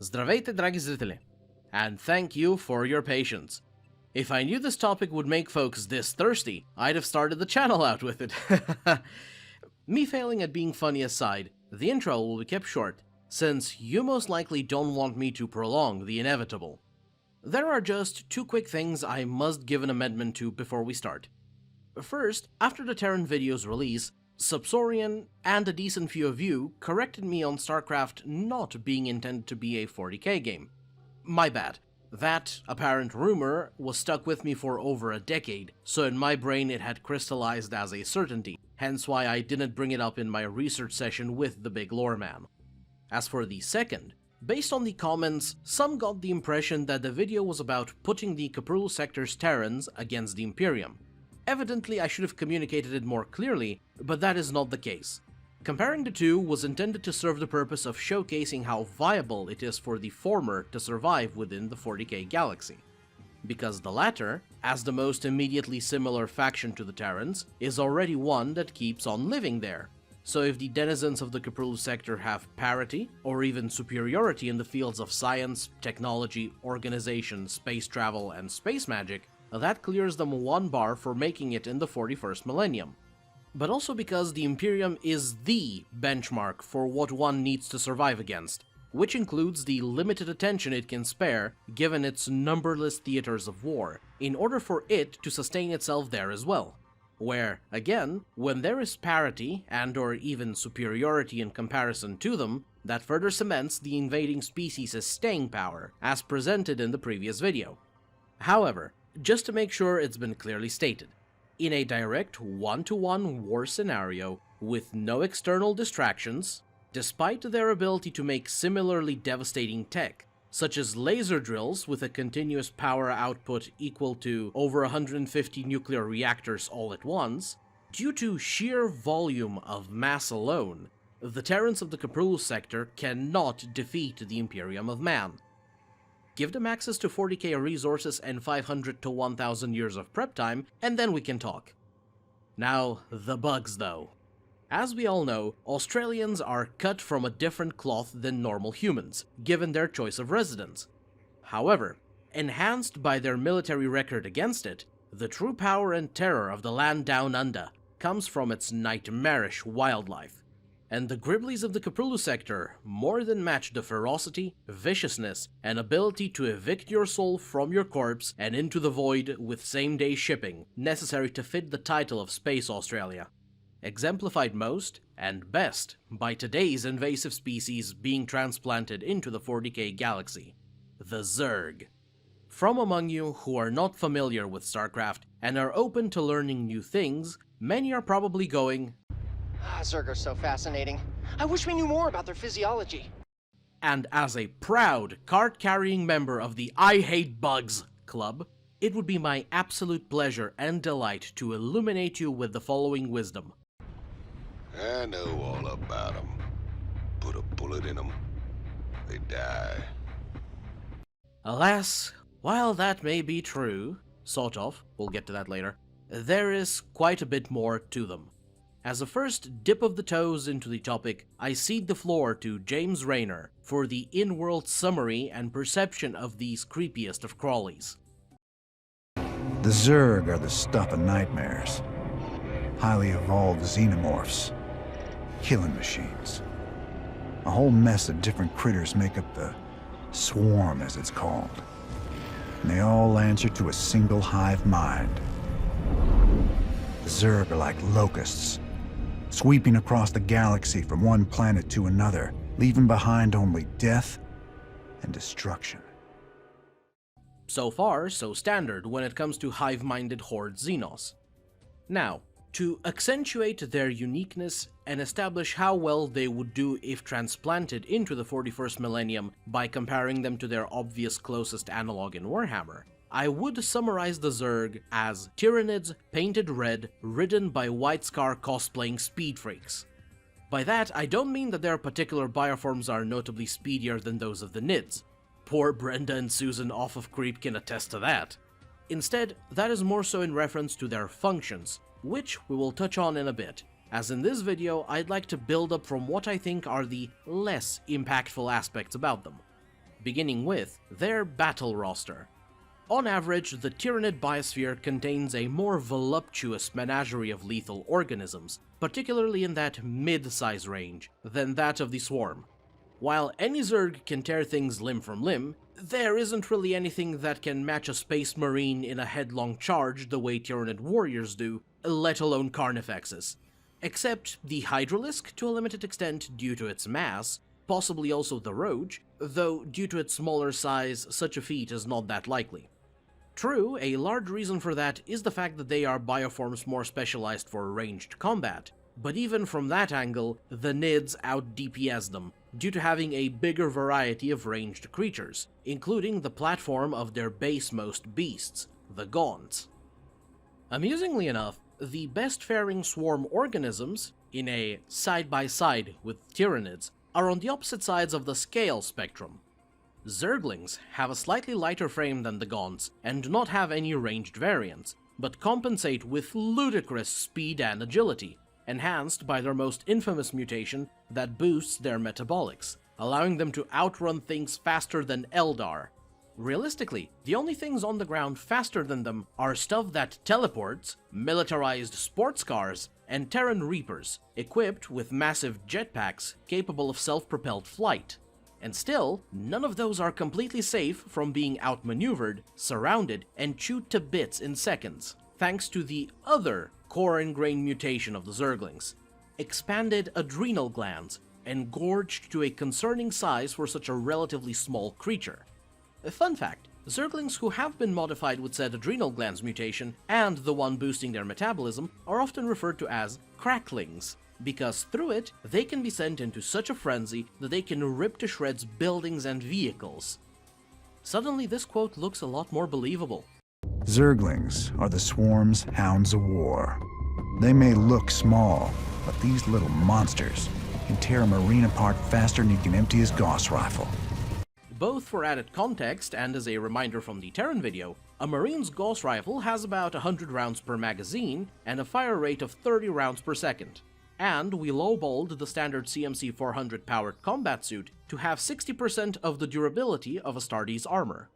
Здравейте, драги зрители, and thank you for your patience. If I knew this topic would make folks this thirsty, I'd have started the channel out with it. Me failing at being funny aside, the intro will be kept short, since you most likely don't want me to prolong the inevitable. There are just two quick things I must give an amendment to before we start. First, after the Terran video's release, Subsorian and a decent few of you corrected me on StarCraft not being intended to be a 40k game. My bad. That apparent rumor was stuck with me for over a decade, so in my brain it had crystallized as a certainty, hence why I didn't bring it up in my research session with the big lore man. As for the second, based on the comments, some got the impression that the video was about putting the Caprul sector's Terrans against the Imperium. Evidently, I should have communicated it more clearly, but that is not the case. Comparing the two was intended to serve the purpose of showcasing how viable it is for the former to survive within the 40k galaxy. Because the latter, as the most immediately similar faction to the Terrans, is already one that keeps on living there. So if the denizens of the Caprul sector have parity, or even superiority in the fields of science, technology, organization, space travel, and space magic, that clears them one bar for making it in the 41st millennium. But also because the Imperium is the benchmark for what one needs to survive against, which includes the limited attention it can spare given its numberless theaters of war, in order for it to sustain itself there as well. Where, again, when there is parity and/or even superiority in comparison to them, that further cements the invading species' staying power, as presented in the previous video. However, just to make sure it's been clearly stated, in a direct one-to-one war scenario with no external distractions, despite their ability to make similarly devastating tech, such as laser drills with a continuous power output equal to over 150 nuclear reactors all at once, due to sheer volume of mass alone, the Terrans of the Caprul sector cannot defeat the Imperium of Man. Give them access to 40k resources and 500 to 1000 years of prep time, and then we can talk. Now, the bugs though. As we all know, Australians are cut from a different cloth than normal humans, given their choice of residence. However, enhanced by their military record against it, the true power and terror of the land down under comes from its nightmarish wildlife. And the Griblies of the Caprulu sector more than match the ferocity, viciousness, and ability to evict your soul from your corpse and into the void with same-day shipping necessary to fit the title of Space Australia. Exemplified most, and best, by today's invasive species being transplanted into the 40k galaxy, the Zerg. From among you who are not familiar with StarCraft and are open to learning new things, many are probably going, Zerg are so fascinating. I wish we knew more about their physiology. And as a proud, card-carrying member of the I Hate Bugs Club, it would be my absolute pleasure and delight to illuminate you with the following wisdom. I know all about them. Put a bullet in them, they die. Alas, while that may be true, sort of, we'll get to that later, there is quite a bit more to them. As a first dip of the toes into the topic, I cede the floor to James Rayner for the in-world summary and perception of these creepiest of crawlies. The Zerg are the stuff of nightmares. Highly evolved xenomorphs. Killing machines. A whole mess of different critters make up the swarm, as it's called. And they all answer to a single hive mind. The Zerg are like locusts, sweeping across the galaxy from one planet to another, leaving behind only death and destruction. So far, so standard when it comes to hive-minded horde Xenos. Now, to accentuate their uniqueness and establish how well they would do if transplanted into the 41st millennium by comparing them to their obvious closest analog in Warhammer, I would summarize the Zerg as Tyranids painted red, ridden by White Scar cosplaying speed freaks. By that, I don't mean that their particular bioforms are notably speedier than those of the Nids. Poor Brenda and Susan off of Creep can attest to that. Instead, that is more so in reference to their functions, which we will touch on in a bit, as in this video I'd like to build up from what I think are the less impactful aspects about them. beginning with their battle roster. On average, the Tyranid biosphere contains a more voluptuous menagerie of lethal organisms, particularly in that mid-size range, than that of the Swarm. While any Zerg can tear things limb from limb, there isn't really anything that can match a Space Marine in a headlong charge the way Tyranid warriors do, let alone Carnifexes. Except the Hydralisk to a limited extent due to its mass, possibly also the Roach, though due to its smaller size, such a feat is not that likely. True, a large reason for that is the fact that they are bioforms more specialized for ranged combat, but even from that angle, the Nids out-DPS them, due to having a bigger variety of ranged creatures, including the platform of their basemost beasts, the Gaunts. Amusingly enough, the best-faring swarm organisms, in a side-by-side with Tyranids, are on the opposite sides of the scale spectrum. Zerglings have a slightly lighter frame than the Gaunts and do not have any ranged variants, but compensate with ludicrous speed and agility, enhanced by their most infamous mutation that boosts their metabolics, allowing them to outrun things faster than Eldar. Realistically, the only things on the ground faster than them are stuff that teleports, militarized sports cars, and Terran Reapers, equipped with massive jetpacks capable of self-propelled flight. And still, none of those are completely safe from being outmaneuvered, surrounded, and chewed to bits in seconds, thanks to the other core-ingrained mutation of the Zerglings: expanded adrenal glands, engorged to a concerning size for such a relatively small creature. A fun fact, Zerglings who have been modified with said adrenal glands mutation, and the one boosting their metabolism, are often referred to as cracklings, because through it, they can be sent into such a frenzy that they can rip to shreds buildings and vehicles. Suddenly this quote looks a lot more believable. Zerglings are the Swarm's hounds of war. They may look small, but these little monsters can tear a Marine apart faster than you can empty his Gauss rifle. Both for added context and as a reminder from the Terran video, a Marine's Gauss rifle has about 100 rounds per magazine and a fire rate of 30 rounds per second. And we lowballed the standard CMC 400 powered combat suit to have 60% of the durability of Astartes armor.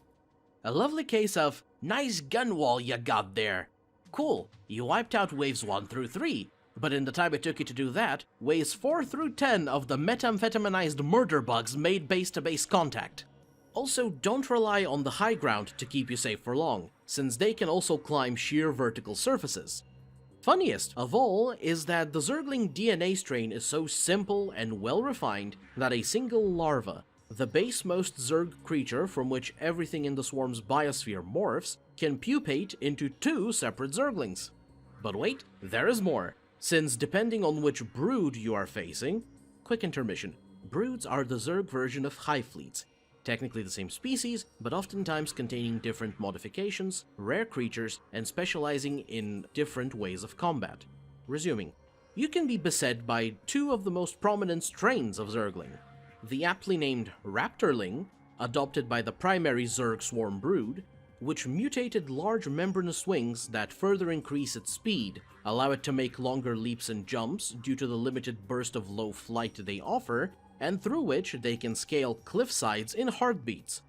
A lovely case of, nice gun wall you got there. Cool, you wiped out waves 1 through 3, but in the time it took you to do that, waves 4 through 10 of the methamphetamized murder bugs made base-to-base contact. Also, don't rely on the high ground to keep you safe for long, since they can also climb sheer vertical surfaces. Funniest of all is that the Zergling DNA strain is so simple and well-refined that a single larva, the basemost Zerg creature from which everything in the Swarm's biosphere morphs, can pupate into 2 separate Zerglings. But wait, there is more, since depending on which brood you are facing... Quick intermission. Broods are the Zerg version of hive fleets, technically the same species, but oftentimes containing different modifications, rare creatures, and specializing in different ways of combat. Resuming, you can be beset by 2 of the most prominent strains of Zergling. The aptly named Raptorling, adopted by the primary Zerg swarm brood, which mutated large membranous wings that further increase its speed, allow it to make longer leaps and jumps due to the limited burst of low flight they offer, and through which they can scale cliff sides in heartbeats.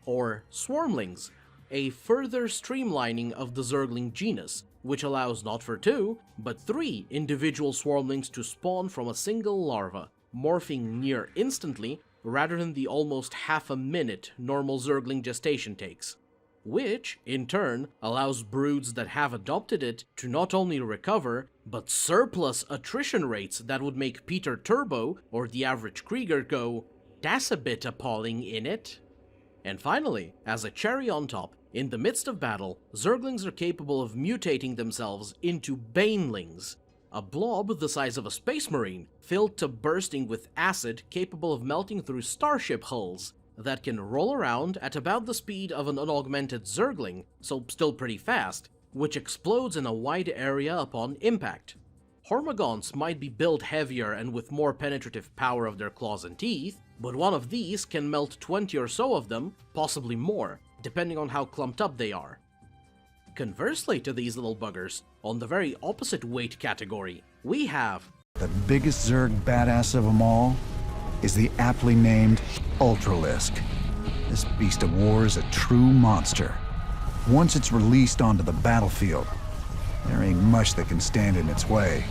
Or Swarmlings, a further streamlining of the Zergling genus, which allows not for 2, but 3 individual Swarmlings to spawn from a single larva, morphing near instantly rather than the almost half a minute normal Zergling gestation takes. Which, in turn, allows broods that have adopted it to not only recover, but surplus attrition rates that would make Peter Turbo or the average Krieger go, "That's a bit appalling, innit?" And finally, as a cherry on top, in the midst of battle, Zerglings are capable of mutating themselves into Banelings, a blob the size of a space marine, filled to bursting with acid capable of melting through starship hulls, that can roll around at about the speed of an unaugmented Zergling, so still pretty fast, which explodes in a wide area upon impact. Hormagaunts might be built heavier and with more penetrative power of their claws and teeth, but one of these can melt 20 or so of them, possibly more, depending on how clumped up they are. Conversely to these little buggers, on the very opposite weight category, we have... The biggest Zerg badass of them all is the aptly named Ultralisk. This beast of war is a true monster. Once it's released onto the battlefield, there ain't much that can stand in its way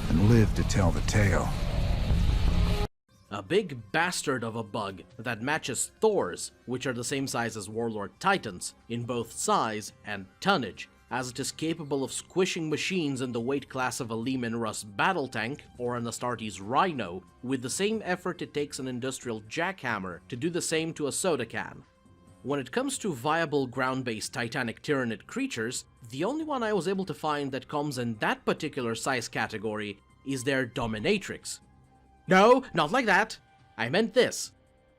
and live to tell the tale. A big bastard of a bug that matches Thor's, which are the same size as Warlord Titans, in both size and tonnage, as it is capable of squishing machines in the weight class of a Lehman Russ battle tank or an Astartes Rhino with the same effort it takes an industrial jackhammer to do the same to a soda can. When it comes to viable ground-based Titanic Tyranid creatures, the only one I was able to find that comes in that particular size category is their Dominatrix. No, not like that! I meant this.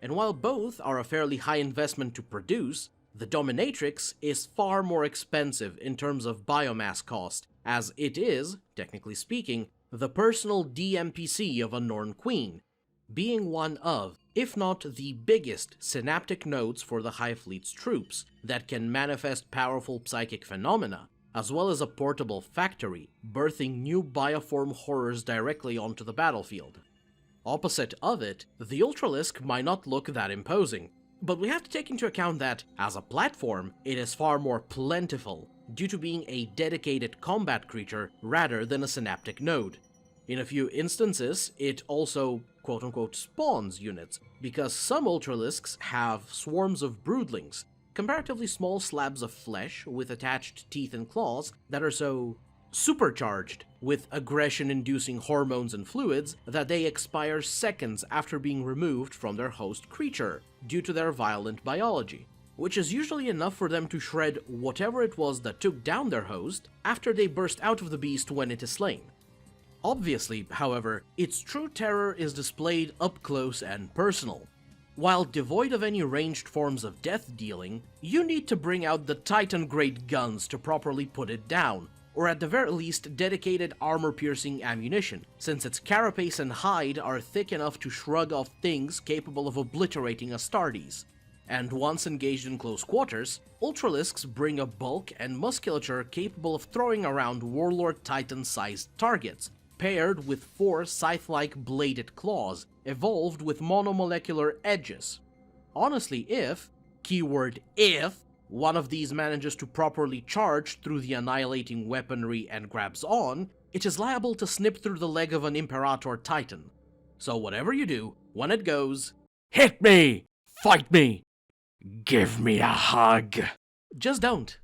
And while both are a fairly high investment to produce, the Dominatrix is far more expensive in terms of biomass cost, as it is, technically speaking, the personal DMPC of a Norn Queen, being one of, if not the biggest, synaptic nodes for the Hive Fleet's troops that can manifest powerful psychic phenomena, as well as a portable factory, birthing new bioform horrors directly onto the battlefield. Opposite of it, the Ultralisk might not look that imposing, but we have to take into account that, as a platform, it is far more plentiful, due to being a dedicated combat creature rather than a synaptic node. In a few instances, it also quote-unquote spawns units, because some Ultralisks have swarms of broodlings, comparatively small slabs of flesh with attached teeth and claws that are so supercharged with aggression-inducing hormones and fluids that they expire seconds after being removed from their host creature due to their violent biology, which is usually enough for them to shred whatever it was that took down their host after they burst out of the beast when it is slain. Obviously, however, its true terror is displayed up close and personal. While devoid of any ranged forms of death dealing, you need to bring out the Titan-grade guns to properly put it down, or at the very least dedicated armor-piercing ammunition, since its carapace and hide are thick enough to shrug off things capable of obliterating Astartes. And once engaged in close quarters, Ultralisks bring a bulk and musculature capable of throwing around Warlord Titan-sized targets, paired with 4 scythe-like bladed claws, evolved with monomolecular edges. Honestly, if, keyword if, one of these manages to properly charge through the annihilating weaponry and grabs on, it is liable to snip through the leg of an Imperator Titan. So whatever you do, when it goes, hit me! Fight me! Give me a hug! Just don't.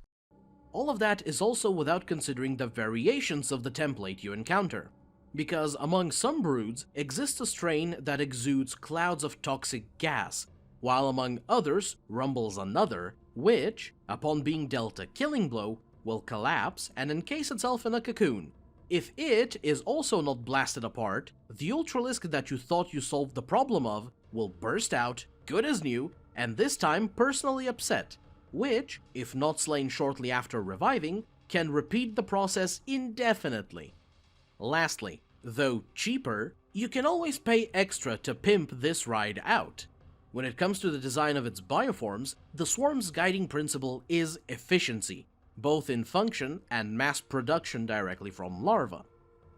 All of that is also without considering the variations of the template you encounter, because among some broods exists a strain that exudes clouds of toxic gas, while among others rumbles another, which, upon being dealt a killing blow, will collapse and encase itself in a cocoon. If it is also not blasted apart, the Ultralisk that you thought you solved the problem of will burst out, good as new, and this time personally upset, which, if not slain shortly after reviving, can repeat the process indefinitely. Lastly, though cheaper, you can always pay extra to pimp this ride out. When it comes to the design of its bioforms, the swarm's guiding principle is efficiency, both in function and mass production directly from larvae.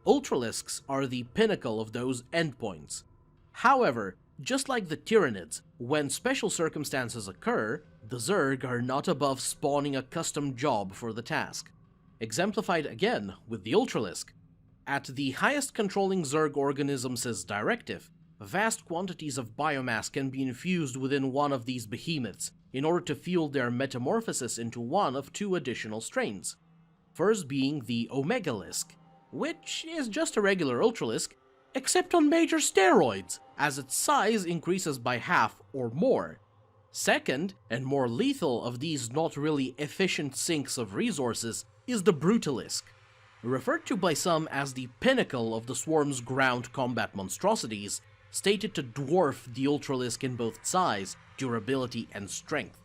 Ultralisks are the pinnacle of those endpoints. However, just like the Tyranids, when special circumstances occur, the Zerg are not above spawning a custom job for the task. Exemplified again with the Ultralisk. At the highest controlling Zerg organism's directive, vast quantities of biomass can be infused within one of these behemoths in order to fuel their metamorphosis into one of 2 additional strains. First being the Omegalisk, which is just a regular Ultralisk, except on major steroids, as its size increases by half or more. Second, and more lethal of these not really efficient sinks of resources, is the Brutalisk. Referred to by some as the pinnacle of the swarm's ground combat monstrosities, stated to dwarf the Ultralisk in both size, durability, and strength,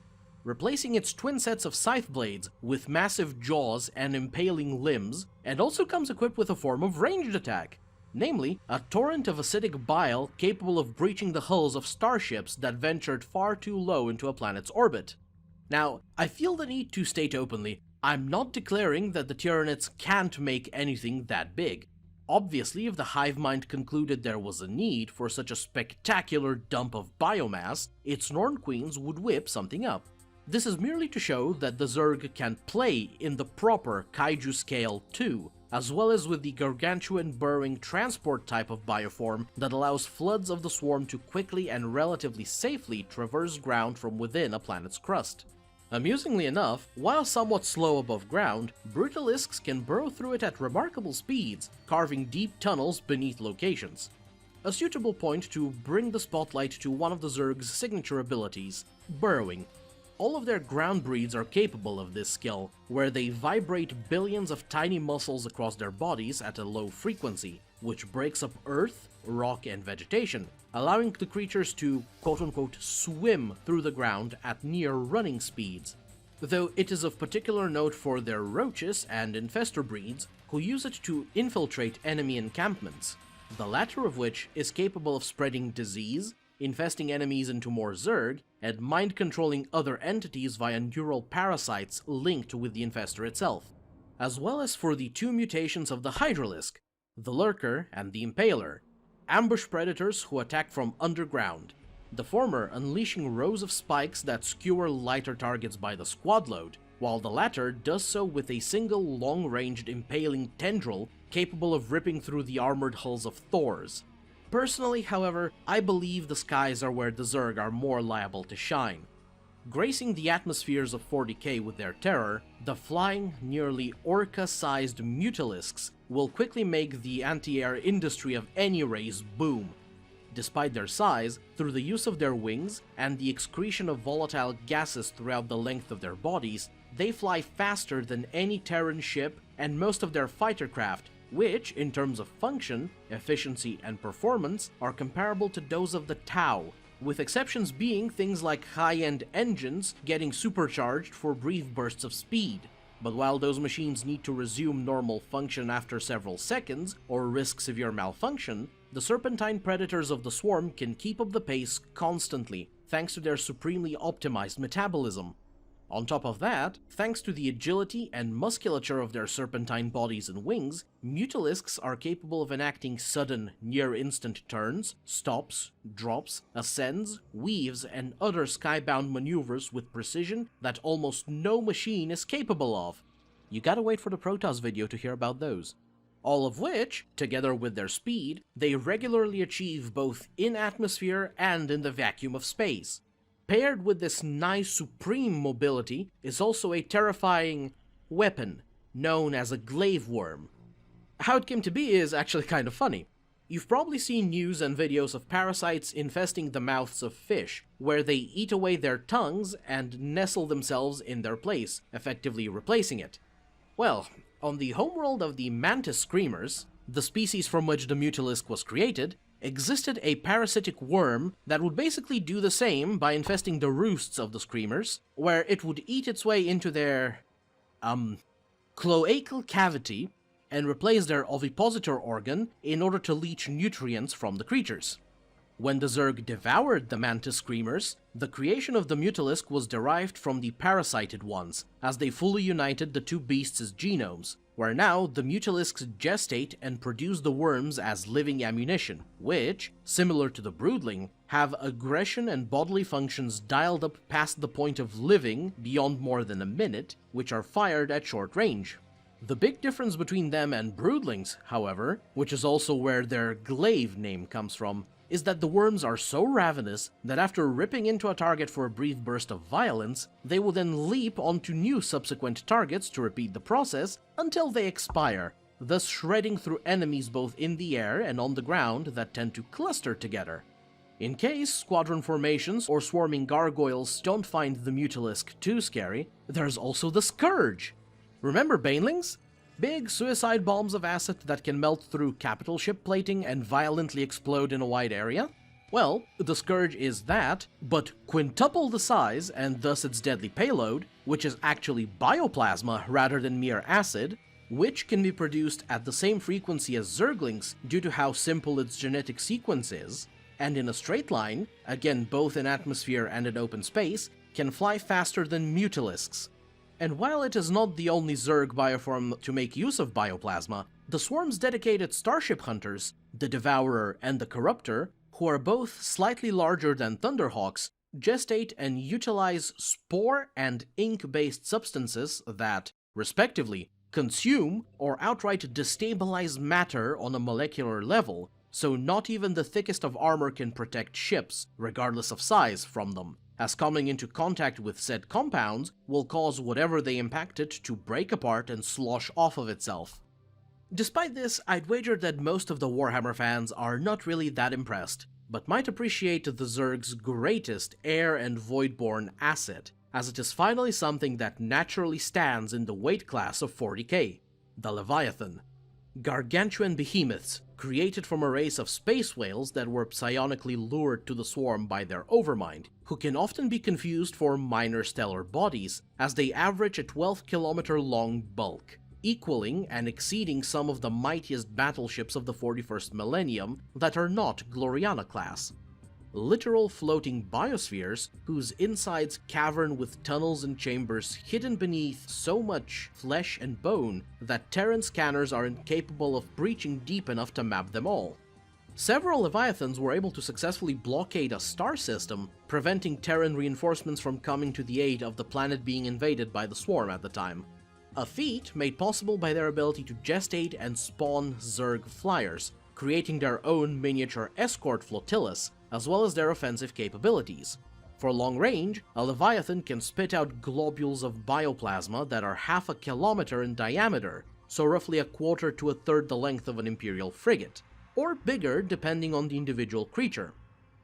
replacing its twin sets of scythe blades with massive jaws and impaling limbs, and also comes equipped with a form of ranged attack, namely a torrent of acidic bile capable of breaching the hulls of starships that ventured far too low into a planet's orbit. Now, I feel the need to state openly, I'm not declaring that the Tyranids can't make anything that big. Obviously, if the hive mind concluded there was a need for such a spectacular dump of biomass, its Norn Queens would whip something up. This is merely to show that the Zerg can play in the proper kaiju scale too, as well as with the gargantuan burrowing transport type of bioform that allows floods of the swarm to quickly and relatively safely traverse ground from within a planet's crust. Amusingly enough, while somewhat slow above ground, brutalisks can burrow through it at remarkable speeds, carving deep tunnels beneath locations. A suitable point to bring the spotlight to one of the Zerg's signature abilities, burrowing. All of their ground breeds are capable of this skill, where they vibrate billions of tiny muscles across their bodies at a low frequency, which breaks up earth, rock, and vegetation, allowing the creatures to quote-unquote swim through the ground at near running speeds. Though it is of particular note for their roaches and infestor breeds, who use it to infiltrate enemy encampments, the latter of which is capable of spreading disease, infesting enemies into more Zerg, and mind-controlling other entities via neural parasites linked with the infestor itself, as well as for the two mutations of the Hydralisk, the Lurker and the Impaler, ambush predators who attack from underground, the former unleashing rows of spikes that skewer lighter targets by the squad load, while the latter does so with a single long-ranged impaling tendril capable of ripping through the armored hulls of Thors. Personally, however, I believe the skies are where the Zerg are more liable to shine. Gracing the atmospheres of 40K with their terror, the flying, nearly orca-sized Mutalisks will quickly make the anti-air industry of any race boom. Despite their size, through the use of their wings and the excretion of volatile gases throughout the length of their bodies, they fly faster than any Terran ship and most of their fighter craft, which, in terms of function, efficiency, and performance, are comparable to those of the Tau, with exceptions being things like high-end engines getting supercharged for brief bursts of speed. But while those machines need to resume normal function after several seconds, or risk severe malfunction, the serpentine predators of the swarm can keep up the pace constantly, thanks to their supremely optimized metabolism. On top of that, thanks to the agility and musculature of their serpentine bodies and wings, Mutalisks are capable of enacting sudden, near-instant turns, stops, drops, ascends, weaves, and other skybound maneuvers with precision that almost no machine is capable of. You gotta wait for the Protoss video to hear about those. All of which, together with their speed, they regularly achieve both in atmosphere and in the vacuum of space. Paired with this nice supreme mobility is also a terrifying weapon known as a glaive worm. How it came to be is actually kind of funny. You've probably seen news and videos of parasites infesting the mouths of fish, where they eat away their tongues and nestle themselves in their place, effectively replacing it. Well, on the homeworld of the mantis screamers, the species from which the Mutalisk was created, existed a parasitic worm that would basically do the same by infesting the roosts of the screamers, where it would eat its way into their, cloacal cavity and replace their ovipositor organ in order to leach nutrients from the creatures. When the Zerg devoured the mantis screamers, the creation of the Mutalisk was derived from the parasited ones, as they fully united the two beasts' genomes, where now the Mutalisks gestate and produce the worms as living ammunition, which, similar to the Broodling, have aggression and bodily functions dialed up past the point of living beyond more than a minute, which are fired at short range. The big difference between them and Broodlings, however, which is also where their glaive name comes from, is that the worms are so ravenous that after ripping into a target for a brief burst of violence, they will then leap onto new subsequent targets to repeat the process until they expire, thus shredding through enemies both in the air and on the ground that tend to cluster together. In case squadron formations or swarming gargoyles don't find the Mutalisk too scary, there's also the Scourge! Remember Banelings? Big suicide bombs of acid that can melt through capital ship plating and violently explode in a wide area? Well, the Scourge is that, but quintuple the size and thus its deadly payload, which is actually bioplasma rather than mere acid, which can be produced at the same frequency as Zerglings due to how simple its genetic sequence is, and in a straight line, again both in atmosphere and in open space, can fly faster than Mutalisks. And while it is not the only Zerg bioform to make use of bioplasma, The Swarm's dedicated starship hunters, the Devourer and the Corruptor, who are both slightly larger than Thunderhawks, gestate and utilize spore and ink-based substances that, respectively, consume or outright destabilize matter on a molecular level, so not even the thickest of armor can protect ships, regardless of size, from them, as coming into contact with said compounds will cause whatever they impacted to break apart and slosh off of itself. Despite this, I'd wager that most of the Warhammer fans are not really that impressed, but might appreciate the Zerg's greatest air and voidborne asset, as it is finally something that naturally stands in the weight class of 40K, the Leviathan. Gargantuan behemoths, created from a race of space whales that were psionically lured to the swarm by their overmind, who can often be confused for minor stellar bodies, as they average a 12-kilometer-long bulk, equaling and exceeding some of the mightiest battleships of the 41st millennium that are not Gloriana class. Literal floating biospheres whose insides cavern with tunnels and chambers hidden beneath so much flesh and bone that Terran scanners are incapable of breaching deep enough to map them all. Several Leviathans were able to successfully blockade a star system, preventing Terran reinforcements from coming to the aid of the planet being invaded by the swarm at the time. A feat made possible by their ability to gestate and spawn Zerg flyers, creating their own miniature escort flotillas, as well as their offensive capabilities. For long range, a Leviathan can spit out globules of bioplasma that are half a kilometer in diameter, so roughly a quarter to a third the length of an Imperial frigate, or bigger depending on the individual creature.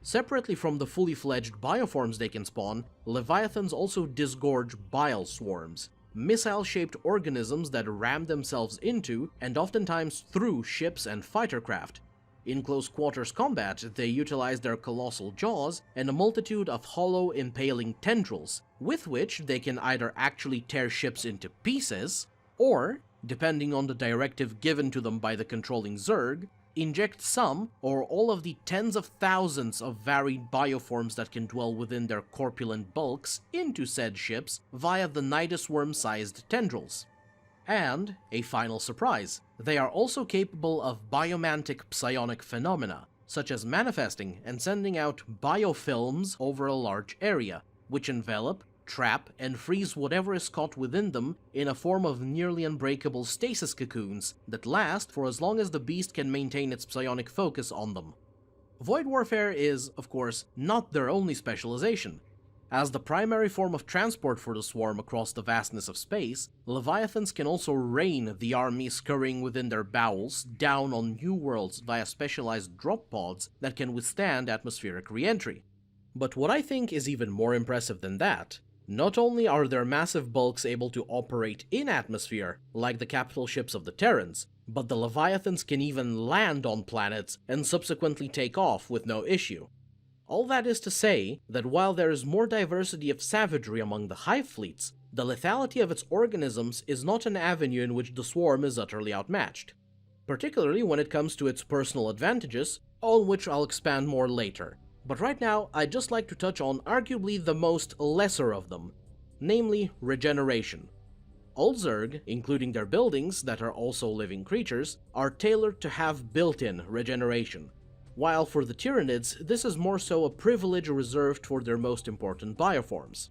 Separately from the fully fledged bioforms they can spawn, Leviathans also disgorge bile swarms, missile-shaped organisms that ram themselves into and oftentimes through ships and fighter craft. In close quarters combat, they utilize their colossal jaws and a multitude of hollow impaling tendrils, with which they can either actually tear ships into pieces, or, depending on the directive given to them by the controlling Zerg, inject some or all of the tens of thousands of varied bioforms that can dwell within their corpulent bulks into said ships via the Nidus worm-sized tendrils. And, a final surprise, they are also capable of biomantic psionic phenomena, such as manifesting and sending out biofilms over a large area, which envelop, trap, and freeze whatever is caught within them in a form of nearly unbreakable stasis cocoons that last for as long as the beast can maintain its psionic focus on them. Void warfare is, of course, not their only specialization. As the primary form of transport for the swarm across the vastness of space, Leviathans can also rain the army scurrying within their bowels down on new worlds via specialized drop pods that can withstand atmospheric re-entry. But what I think is even more impressive than that, not only are their massive bulks able to operate in atmosphere, like the capital ships of the Terrans, but the Leviathans can even land on planets and subsequently take off with no issue. All that is to say that while there is more diversity of savagery among the hive fleets, the lethality of its organisms is not an avenue in which the swarm is utterly outmatched, particularly when it comes to its personal advantages, on which I'll expand more later. But right now, I'd just like to touch on arguably the most lesser of them, namely regeneration. All Zerg, including their buildings that are also living creatures, are tailored to have built-in regeneration, while for the Tyranids, this is more so a privilege reserved for their most important bioforms.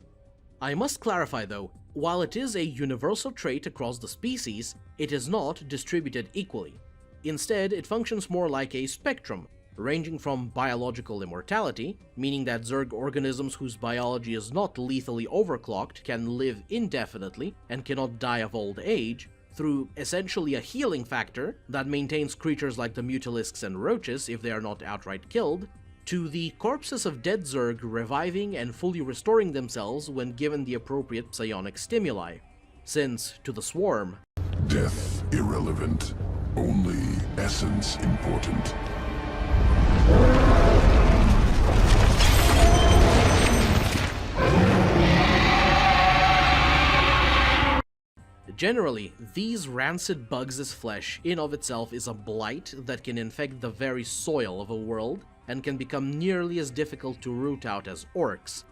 I must clarify though, while it is a universal trait across the species, it is not distributed equally. Instead, it functions more like a spectrum, ranging from biological immortality, meaning that Zerg organisms whose biology is not lethally overclocked can live indefinitely and cannot die of old age, through essentially a healing factor that maintains creatures like the Mutalisks and Roaches if they are not outright killed, to the corpses of dead Zerg reviving and fully restoring themselves when given the appropriate psionic stimuli. Since, to the swarm, death irrelevant, only essence important. Generally, these rancid bugs' flesh in of itself is a blight that can infect the very soil of a world and can become nearly as difficult to root out as orcs.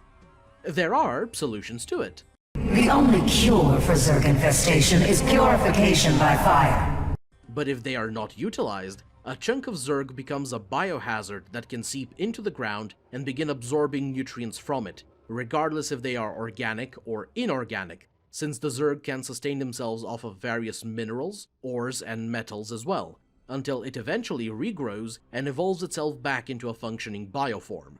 There are solutions to it. The only cure for Zerg infestation is purification by fire. but if they are not utilized, a chunk of Zerg becomes a biohazard that can seep into the ground and begin absorbing nutrients from it, regardless if they are organic or inorganic, since the Zerg can sustain themselves off of various minerals, ores, and metals as well, until it eventually regrows and evolves itself back into a functioning bioform.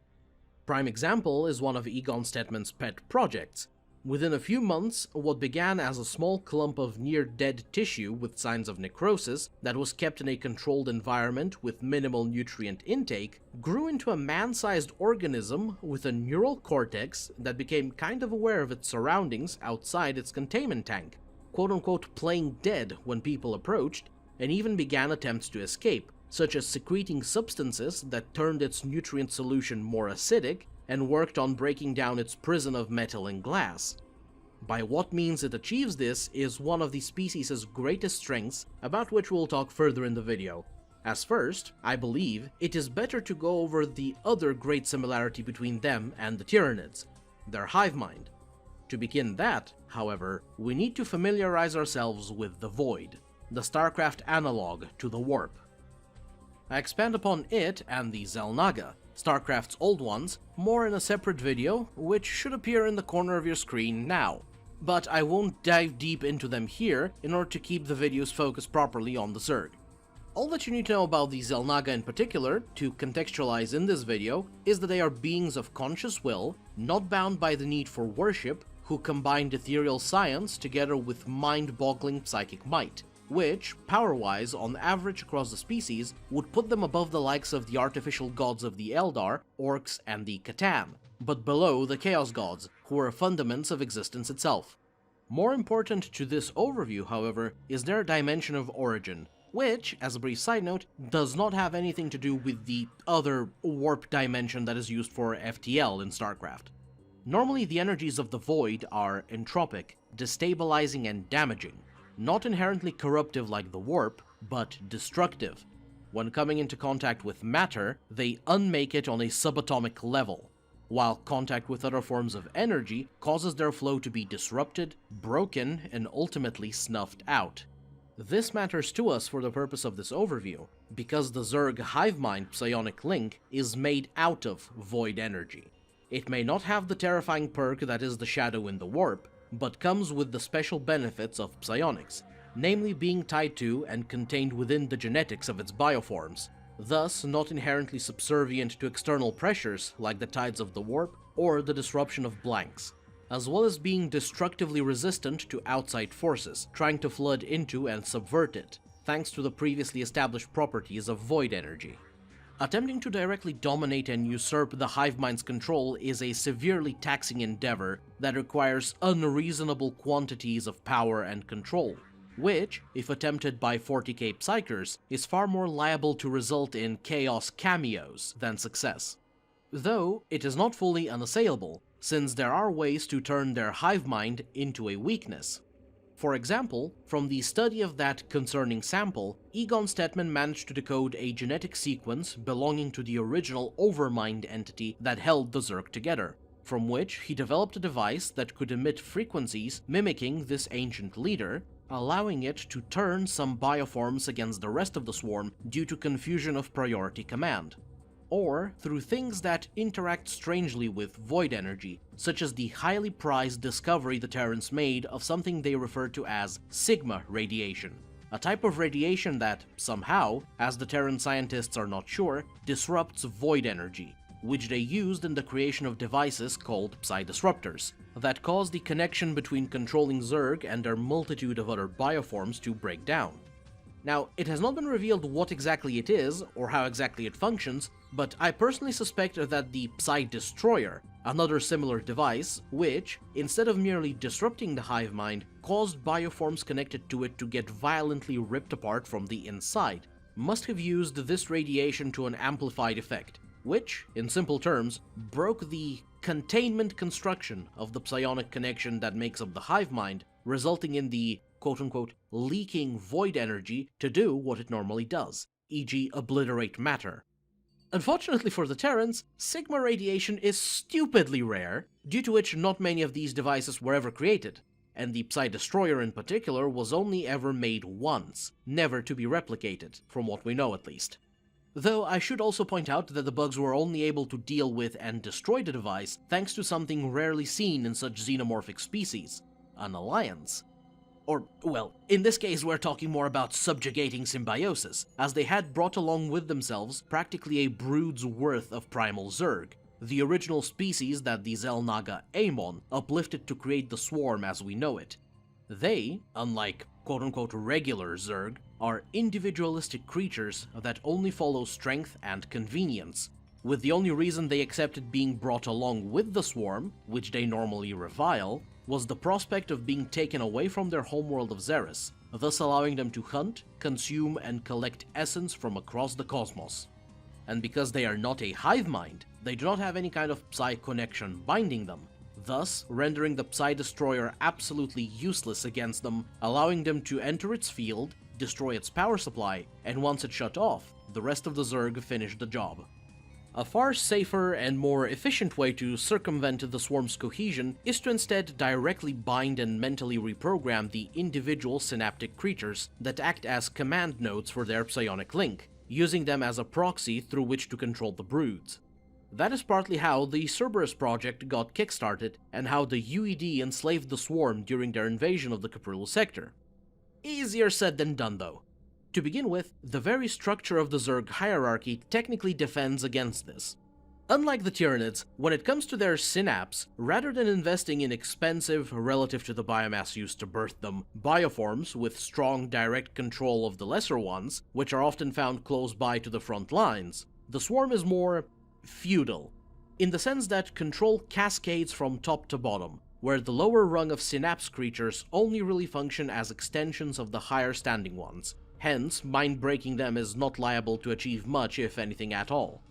Prime example is one of Egon Stetman's pet projects. Within a few months, what began as a small clump of near-dead tissue with signs of necrosis that was kept in a controlled environment with minimal nutrient intake grew into a man-sized organism with a neural cortex that became kind of aware of its surroundings outside its containment tank, quote-unquote playing dead when people approached, and even began attempts to escape, such as secreting substances that turned its nutrient solution more acidic and worked on breaking down its prison of metal and glass. By what means it achieves this is one of the species' greatest strengths, about which we'll talk further in the video. As first, I believe, it is better to go over the other great similarity between them and the Tyranids, their hive mind. To begin that, however, we need to familiarize ourselves with the Void, the StarCraft analog to the Warp. I expand upon it and the Xel'Naga, StarCraft's old ones, more in a separate video, which should appear in the corner of your screen now, but I won't dive deep into them here in order to keep the videos focused properly on the Zerg. All that you need to know about the Xel'Naga in particular, to contextualize in this video, is that they are beings of conscious will, not bound by the need for worship, who combined ethereal science together with mind-boggling psychic might, which, power-wise, on average across the species, would put them above the likes of the artificial gods of the Eldar, Orcs, and the Catan, but below the Chaos gods, who are fundaments of existence itself. More important to this overview, however, is their dimension of origin, which, as a brief side note, does not have anything to do with the other warp dimension that is used for FTL in StarCraft. Normally, the energies of the Void are entropic, destabilizing, and damaging. Not inherently corruptive like the Warp, but destructive. When coming into contact with matter, they unmake it on a subatomic level, while contact with other forms of energy causes their flow to be disrupted, broken, and ultimately snuffed out. This matters to us for the purpose of this overview, because the Zerg Hivemind psionic link is made out of void energy. It may not have the terrifying perk that is the Shadow in the Warp, but comes with the special benefits of psionics, namely being tied to and contained within the genetics of its bioforms, thus not inherently subservient to external pressures like the tides of the Warp or the disruption of blanks, as well as being destructively resistant to outside forces trying to flood into and subvert it, thanks to the previously established properties of void energy. Attempting to directly dominate and usurp the Hivemind's control is a severely taxing endeavor that requires unreasonable quantities of power and control, which, if attempted by 40K Psykers, is far more liable to result in chaos cameos than success. Though, it is not fully unassailable, since there are ways to turn their Hivemind into a weakness. For example, from the study of that concerning sample, Egon Stetman managed to decode a genetic sequence belonging to the original Overmind entity that held the Zerg together, from which he developed a device that could emit frequencies mimicking this ancient leader, allowing it to turn some bioforms against the rest of the swarm due to confusion of priority command, or through things that interact strangely with void energy, such as the highly prized discovery the Terrans made of something they referred to as Sigma radiation, a type of radiation that, somehow, as the Terran scientists are not sure, disrupts void energy, which they used in the creation of devices called psi-disruptors, that cause the connection between controlling Zerg and their multitude of other bioforms to break down. Now, it has not been revealed what exactly it is, or how exactly it functions, but I personally suspect that the Psi-Destroyer, another similar device, which, instead of merely disrupting the Hivemind, caused bioforms connected to it to get violently ripped apart from the inside, must have used this radiation to an amplified effect, which, in simple terms, broke the containment construction of the psionic connection that makes up the Hivemind, resulting in the quote-unquote leaking void energy to do what it normally does, e.g. obliterate matter. Unfortunately for the Terrans, Sigma radiation is stupidly rare, due to which not many of these devices were ever created. and the Psi-Destroyer in particular was only ever made once, never to be replicated, from what we know at least. Though I should also point out that the bugs were only able to deal with and destroy the device thanks to something rarely seen in such xenomorphic species, an alliance. Or, well, in this case we're talking more about subjugating symbiosis, as they had brought along with themselves practically a brood's worth of primal Zerg, the original species that the Xel'Naga Amon uplifted to create the swarm as we know it. They, unlike quote-unquote regular Zerg, are individualistic creatures that only follow strength and convenience, with the only reason they accepted being brought along with the swarm, which they normally revile, was the prospect of being taken away from their homeworld of Xeris, thus allowing them to hunt, consume, and collect essence from across the cosmos. And because they are not a hive mind, they do not have any kind of Psi connection binding them, thus rendering the Psi-Destroyer absolutely useless against them, allowing them to enter its field, destroy its power supply, and once it's shut off, the rest of the Zerg finished the job. A far safer and more efficient way to circumvent the swarm's cohesion is to instead directly bind and mentally reprogram the individual synaptic creatures that act as command nodes for their psionic link, using them as a proxy through which to control the broods. That is partly how the Cerberus project got kickstarted, and how the UED enslaved the swarm during their invasion of the Caprilu sector. Easier said than done though. To begin with, the very structure of the Zerg hierarchy technically defends against this. Unlike the Tyranids, when it comes to their synapse, rather than investing in expensive, relative to the biomass used to birth them, bioforms with strong direct control of the lesser ones, which are often found close by to the front lines, the swarm is more feudal, in the sense that control cascades from top to bottom, where the lower rung of synapse creatures only really function as extensions of the higher standing ones. Hence, mind-breaking them is not liable to achieve much, if anything at all.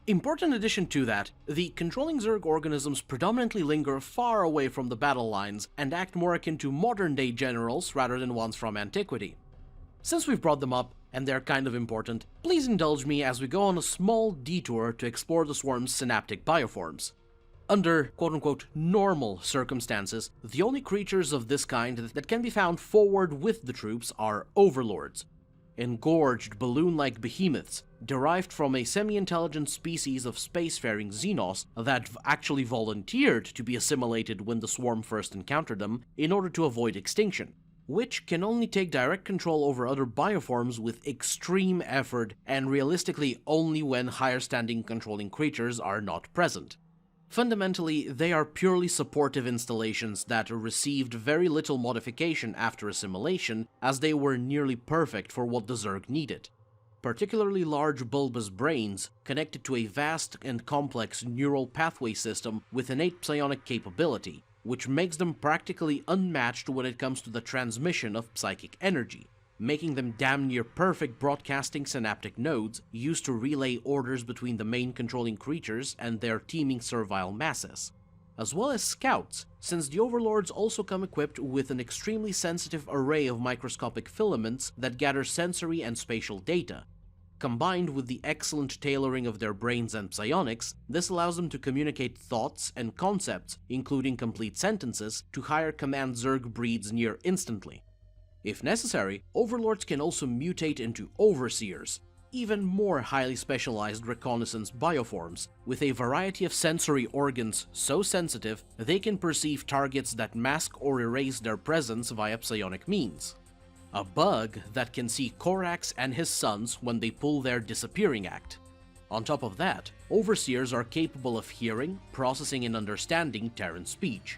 Important addition to that, the controlling Zerg organisms predominantly linger far away from the battle lines and act more akin to modern-day generals rather than ones from antiquity. Since we've brought them up, and they're kind of important, please indulge me as we go on a small detour to explore the swarm's synaptic bioforms. Under quote-unquote normal circumstances, the only creatures of this kind that can be found forward with the troops are overlords, engorged balloon-like behemoths derived from a semi-intelligent species of spacefaring Xenos that actually volunteered to be assimilated when the swarm first encountered them in order to avoid extinction, which can only take direct control over other bioforms with extreme effort and realistically only when higher-standing controlling creatures are not present. Fundamentally, they are purely supportive installations that received very little modification after assimilation, as they were nearly perfect for what the Zerg needed. Particularly large bulbous brains connected to a vast and complex neural pathway system with innate psionic capability, which makes them practically unmatched when it comes to the transmission of psychic energy, making them damn near perfect broadcasting synaptic nodes used to relay orders between the main controlling creatures and their teeming servile masses. As well as scouts, since the overlords also come equipped with an extremely sensitive array of microscopic filaments that gather sensory and spatial data. Combined with the excellent tailoring of their brains and psionics, this allows them to communicate thoughts and concepts, including complete sentences, to higher command Zerg breeds near instantly. If necessary, overlords can also mutate into overseers, even more highly specialized reconnaissance bioforms, with a variety of sensory organs so sensitive they can perceive targets that mask or erase their presence via psionic means. A bug that can see Korax and his sons when they pull their disappearing act. On top of that, overseers are capable of hearing, processing, and understanding Terran speech.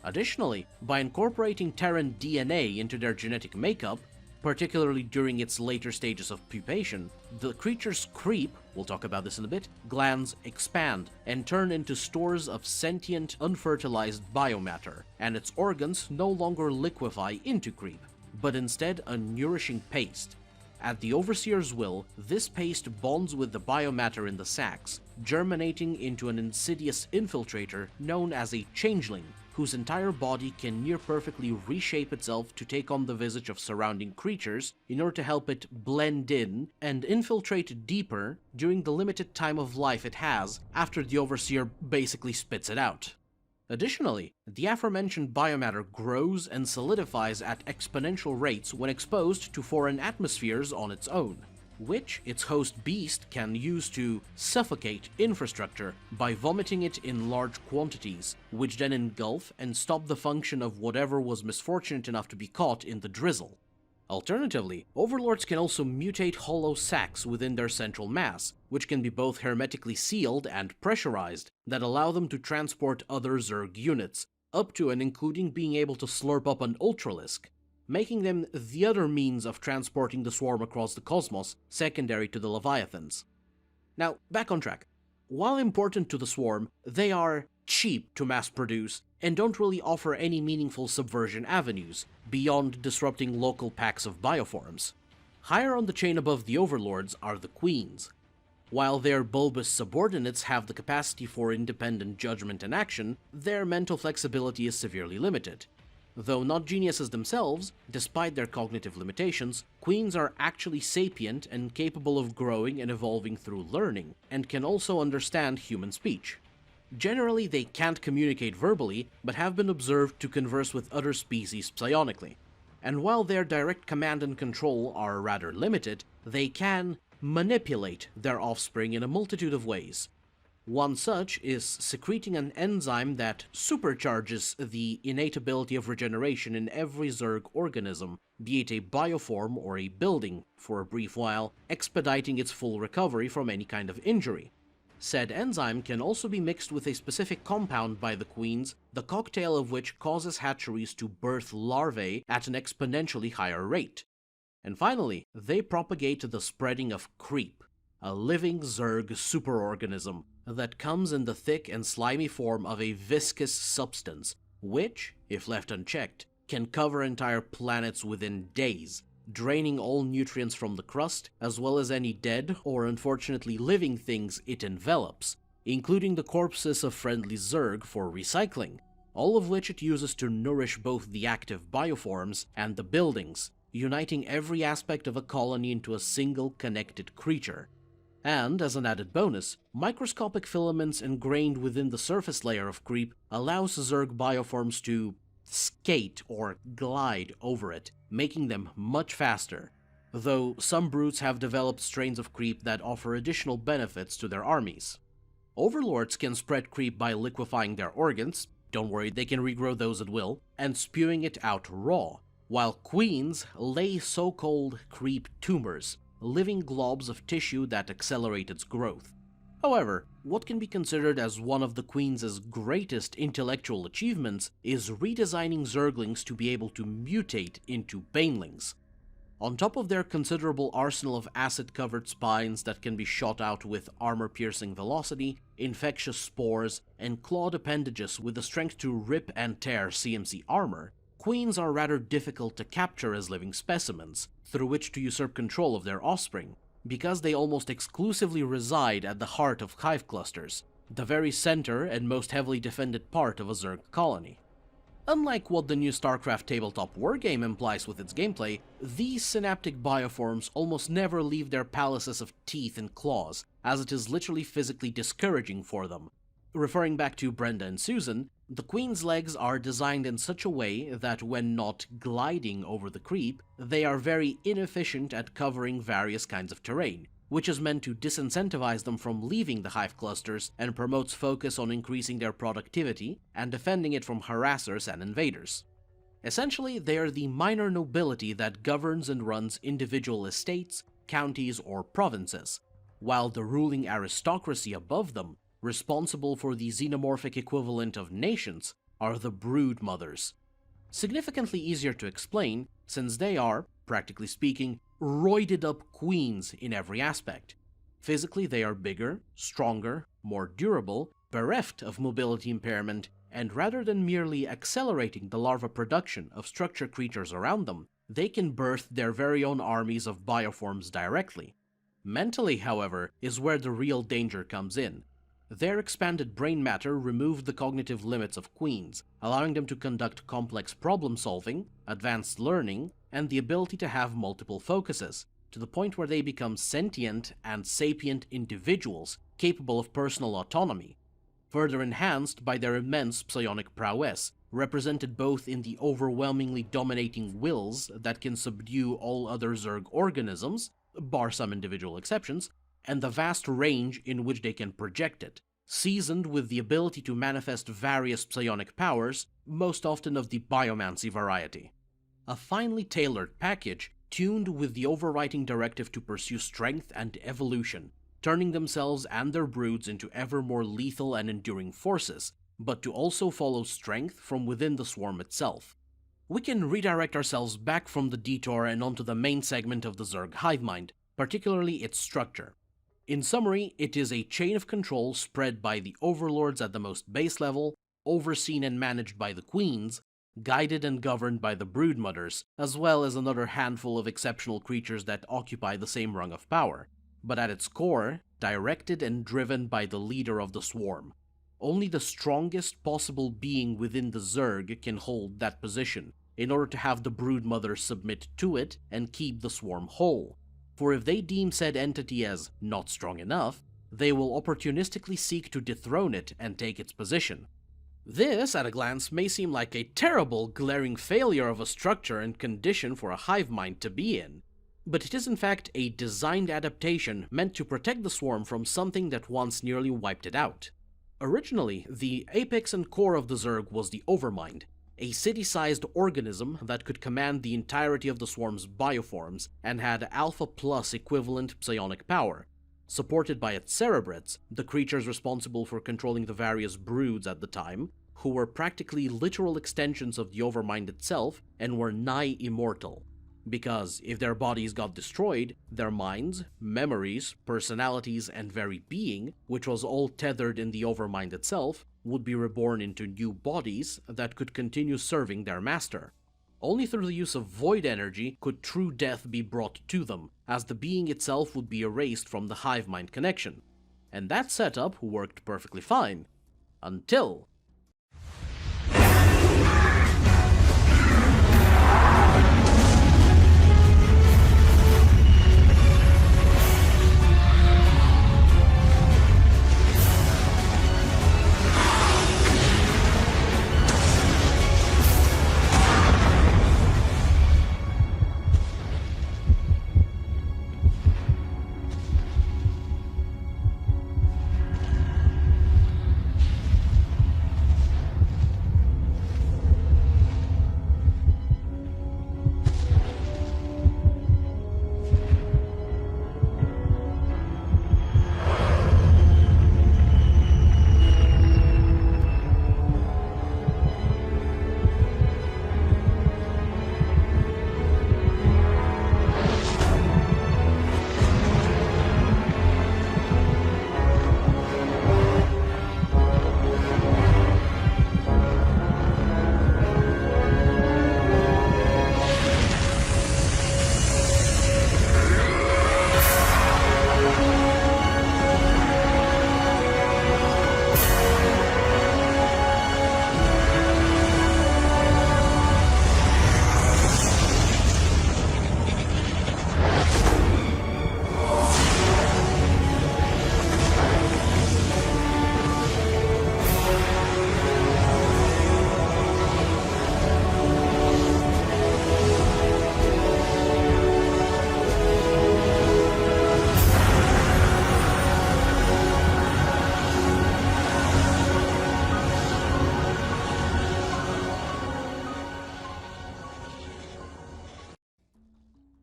Additionally, by incorporating Terran DNA into their genetic makeup, particularly during its later stages of pupation, the creature's creep, we'll talk about this in a bit, glands expand and turn into stores of sentient, unfertilized biomatter, and its organs no longer liquefy into creep, but instead a nourishing paste. At the Overseer's will, this paste bonds with the biomatter in the sacs, germinating into an insidious infiltrator known as a changeling, whose entire body can near-perfectly reshape itself to take on the visage of surrounding creatures in order to help it blend in and infiltrate deeper during the limited time of life it has after the Overseer basically spits it out. Additionally, the aforementioned biomatter grows and solidifies at exponential rates when exposed to foreign atmospheres on its own, which its host beast can use to suffocate infrastructure by vomiting it in large quantities, which then engulf and stop the function of whatever was misfortunate enough to be caught in the drizzle. Alternatively, overlords can also mutate hollow sacs within their central mass, which can be both hermetically sealed and pressurized, that allow them to transport other Zerg units, up to and including being able to slurp up an Ultralisk, making them the other means of transporting the swarm across the cosmos, secondary to the Leviathans. Now, back on track. While important to the swarm, they are cheap to mass produce and don't really offer any meaningful subversion avenues, beyond disrupting local packs of bioforms. Higher on the chain above the overlords are the queens. While their bulbous subordinates have the capacity for independent judgment and action, their mental flexibility is severely limited. Though not geniuses themselves, despite their cognitive limitations, queens are actually sapient and capable of growing and evolving through learning, and can also understand human speech. Generally, they can't communicate verbally, but have been observed to converse with other species psionically. And while their direct command and control are rather limited, they can manipulate their offspring in a multitude of ways. One such is secreting an enzyme that supercharges the innate ability of regeneration in every Zerg organism, be it a bioform or a building, for a brief while, expediting its full recovery from any kind of injury. Said enzyme can also be mixed with a specific compound by the queens, the cocktail of which causes hatcheries to birth larvae at an exponentially higher rate. And finally, they propagate the spreading of creep, a living Zerg superorganism that comes in the thick and slimy form of a viscous substance, which, if left unchecked, can cover entire planets within days, draining all nutrients from the crust, as well as any dead or unfortunately living things it envelops, including the corpses of friendly Zerg for recycling, all of which it uses to nourish both the active bioforms and the buildings, uniting every aspect of a colony into a single connected creature. And, as an added bonus, microscopic filaments ingrained within the surface layer of creep allows Zerg bioforms to skate or glide over it, making them much faster, though some brutes have developed strains of creep that offer additional benefits to their armies. Overlords can spread creep by liquefying their organs, don't worry, they can regrow those at will, and spewing it out raw, while queens lay so-called creep tumors, living globs of tissue that accelerate its growth. However, what can be considered as one of the Queen's greatest intellectual achievements is redesigning Zerglings to be able to mutate into Banelings. On top of their considerable arsenal of acid-covered spines that can be shot out with armor-piercing velocity, infectious spores, and clawed appendages with the strength to rip and tear CMC armor, Queens are rather difficult to capture as living specimens, through which to usurp control of their offspring, because they almost exclusively reside at the heart of hive clusters, the very center and most heavily defended part of a Zerg colony. Unlike what the new StarCraft tabletop wargame implies with its gameplay, these synaptic bioforms almost never leave their palaces of teeth and claws, as it is literally physically discouraging for them. Referring back to Brenda and Susan, the Queen's legs are designed in such a way that when not gliding over the creep, they are very inefficient at covering various kinds of terrain, which is meant to disincentivize them from leaving the hive clusters and promotes focus on increasing their productivity and defending it from harassers and invaders. Essentially, they are the minor nobility that governs and runs individual estates, counties, or provinces, while the ruling aristocracy above them, responsible for the xenomorphic equivalent of nations, are the brood mothers. Significantly easier to explain, since they are, practically speaking, roided up queens in every aspect. Physically, they are bigger, stronger, more durable, bereft of mobility impairment, and rather than merely accelerating the larva production of structure creatures around them, they can birth their very own armies of bioforms directly. Mentally, however, is where the real danger comes in. Their expanded brain matter removed the cognitive limits of queens, allowing them to conduct complex problem-solving, advanced learning, and the ability to have multiple focuses, to the point where they become sentient and sapient individuals capable of personal autonomy. further enhanced by their immense psionic prowess, represented both in the overwhelmingly dominating wills that can subdue all other Zerg organisms, bar some individual exceptions, and the vast range in which they can project it, seasoned with the ability to manifest various psionic powers, most often of the biomancy variety. A finely tailored package tuned with the overriding directive to pursue strength and evolution, turning themselves and their broods into ever more lethal and enduring forces, but to also follow strength from within the swarm itself. We can redirect ourselves back from the detour and onto the main segment of the Zerg hivemind, particularly its structure. In summary, it is a chain of control spread by the overlords at the most base level, overseen and managed by the queens, guided and governed by the broodmothers, as well as another handful of exceptional creatures that occupy the same rung of power, but at its core, directed and driven by the leader of the swarm. Only the strongest possible being within the Zerg can hold that position, in order to have the broodmothers submit to it and keep the swarm whole. For if they deem said entity as not strong enough, they will opportunistically seek to dethrone it and take its position. This, at a glance, may seem like a terrible, glaring failure of a structure and condition for a hive mind to be in, but it is in fact a designed adaptation meant to protect the swarm from something that once nearly wiped it out. Originally, the apex and core of the Zerg was the Overmind, a city-sized organism that could command the entirety of the swarm's bioforms and had Alpha Plus equivalent psionic power, supported by its cerebrates, the creatures responsible for controlling the various broods at the time, who were practically literal extensions of the Overmind itself and were nigh immortal. Because if their bodies got destroyed, their minds, memories, personalities, and very being, which was all tethered in the Overmind itself, would be reborn into new bodies that could continue serving their master. Only through the use of void energy could true death be brought to them, as the being itself would be erased from the hive-mind connection. And that setup worked perfectly fine. Until...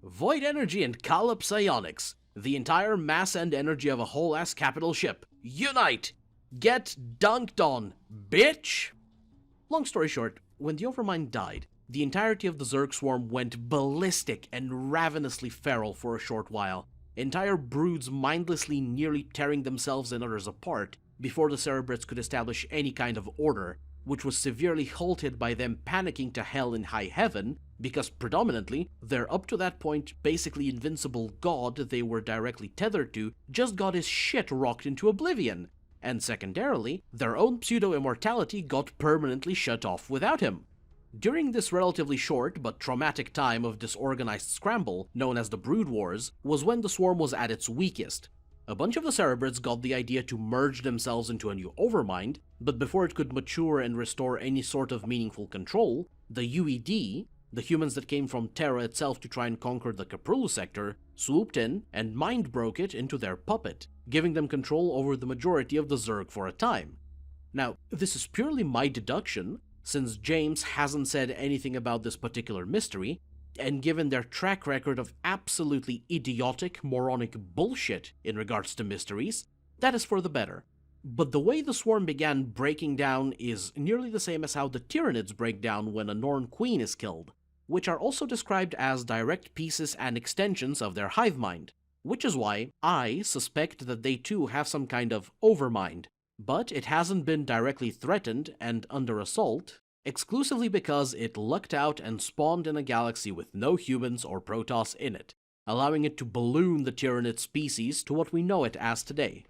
Void energy and Kala psionics, the entire mass and energy of a whole-ass capital ship. Unite! Get dunked on, bitch! Long story short, when the Overmind died, the entirety of the Zerg swarm went ballistic and ravenously feral for a short while, entire broods mindlessly nearly tearing themselves and others apart before the Cerebrates could establish any kind of order, which was severely halted by them panicking to hell in high heaven, because predominantly, their up to that point basically invincible god they were directly tethered to just got his shit rocked into oblivion, and secondarily, their own pseudo-immortality got permanently shut off without him. During this relatively short but traumatic time of disorganized scramble, known as the Brood Wars, was when the swarm was at its weakest. A bunch of the Cerebrates got the idea to merge themselves into a new Overmind, but before it could mature and restore any sort of meaningful control, the UED, the humans that came from Terra itself to try and conquer the Caprulu sector, swooped in and mind-broke it into their puppet, giving them control over the majority of the Zerg for a time. Now, this is purely my deduction, since James hasn't said anything about this particular mystery, and given their track record of absolutely idiotic, moronic bullshit in regards to mysteries, that is for the better. But the way the swarm began breaking down is nearly the same as how the Tyranids break down when a Norn queen is killed, which are also described as direct pieces and extensions of their hive mind, which is why I suspect that they too have some kind of overmind, but it hasn't been directly threatened and under assault, exclusively because it lucked out and spawned in a galaxy with no humans or protoss in it, allowing it to balloon the Tyranid species to what we know it as today.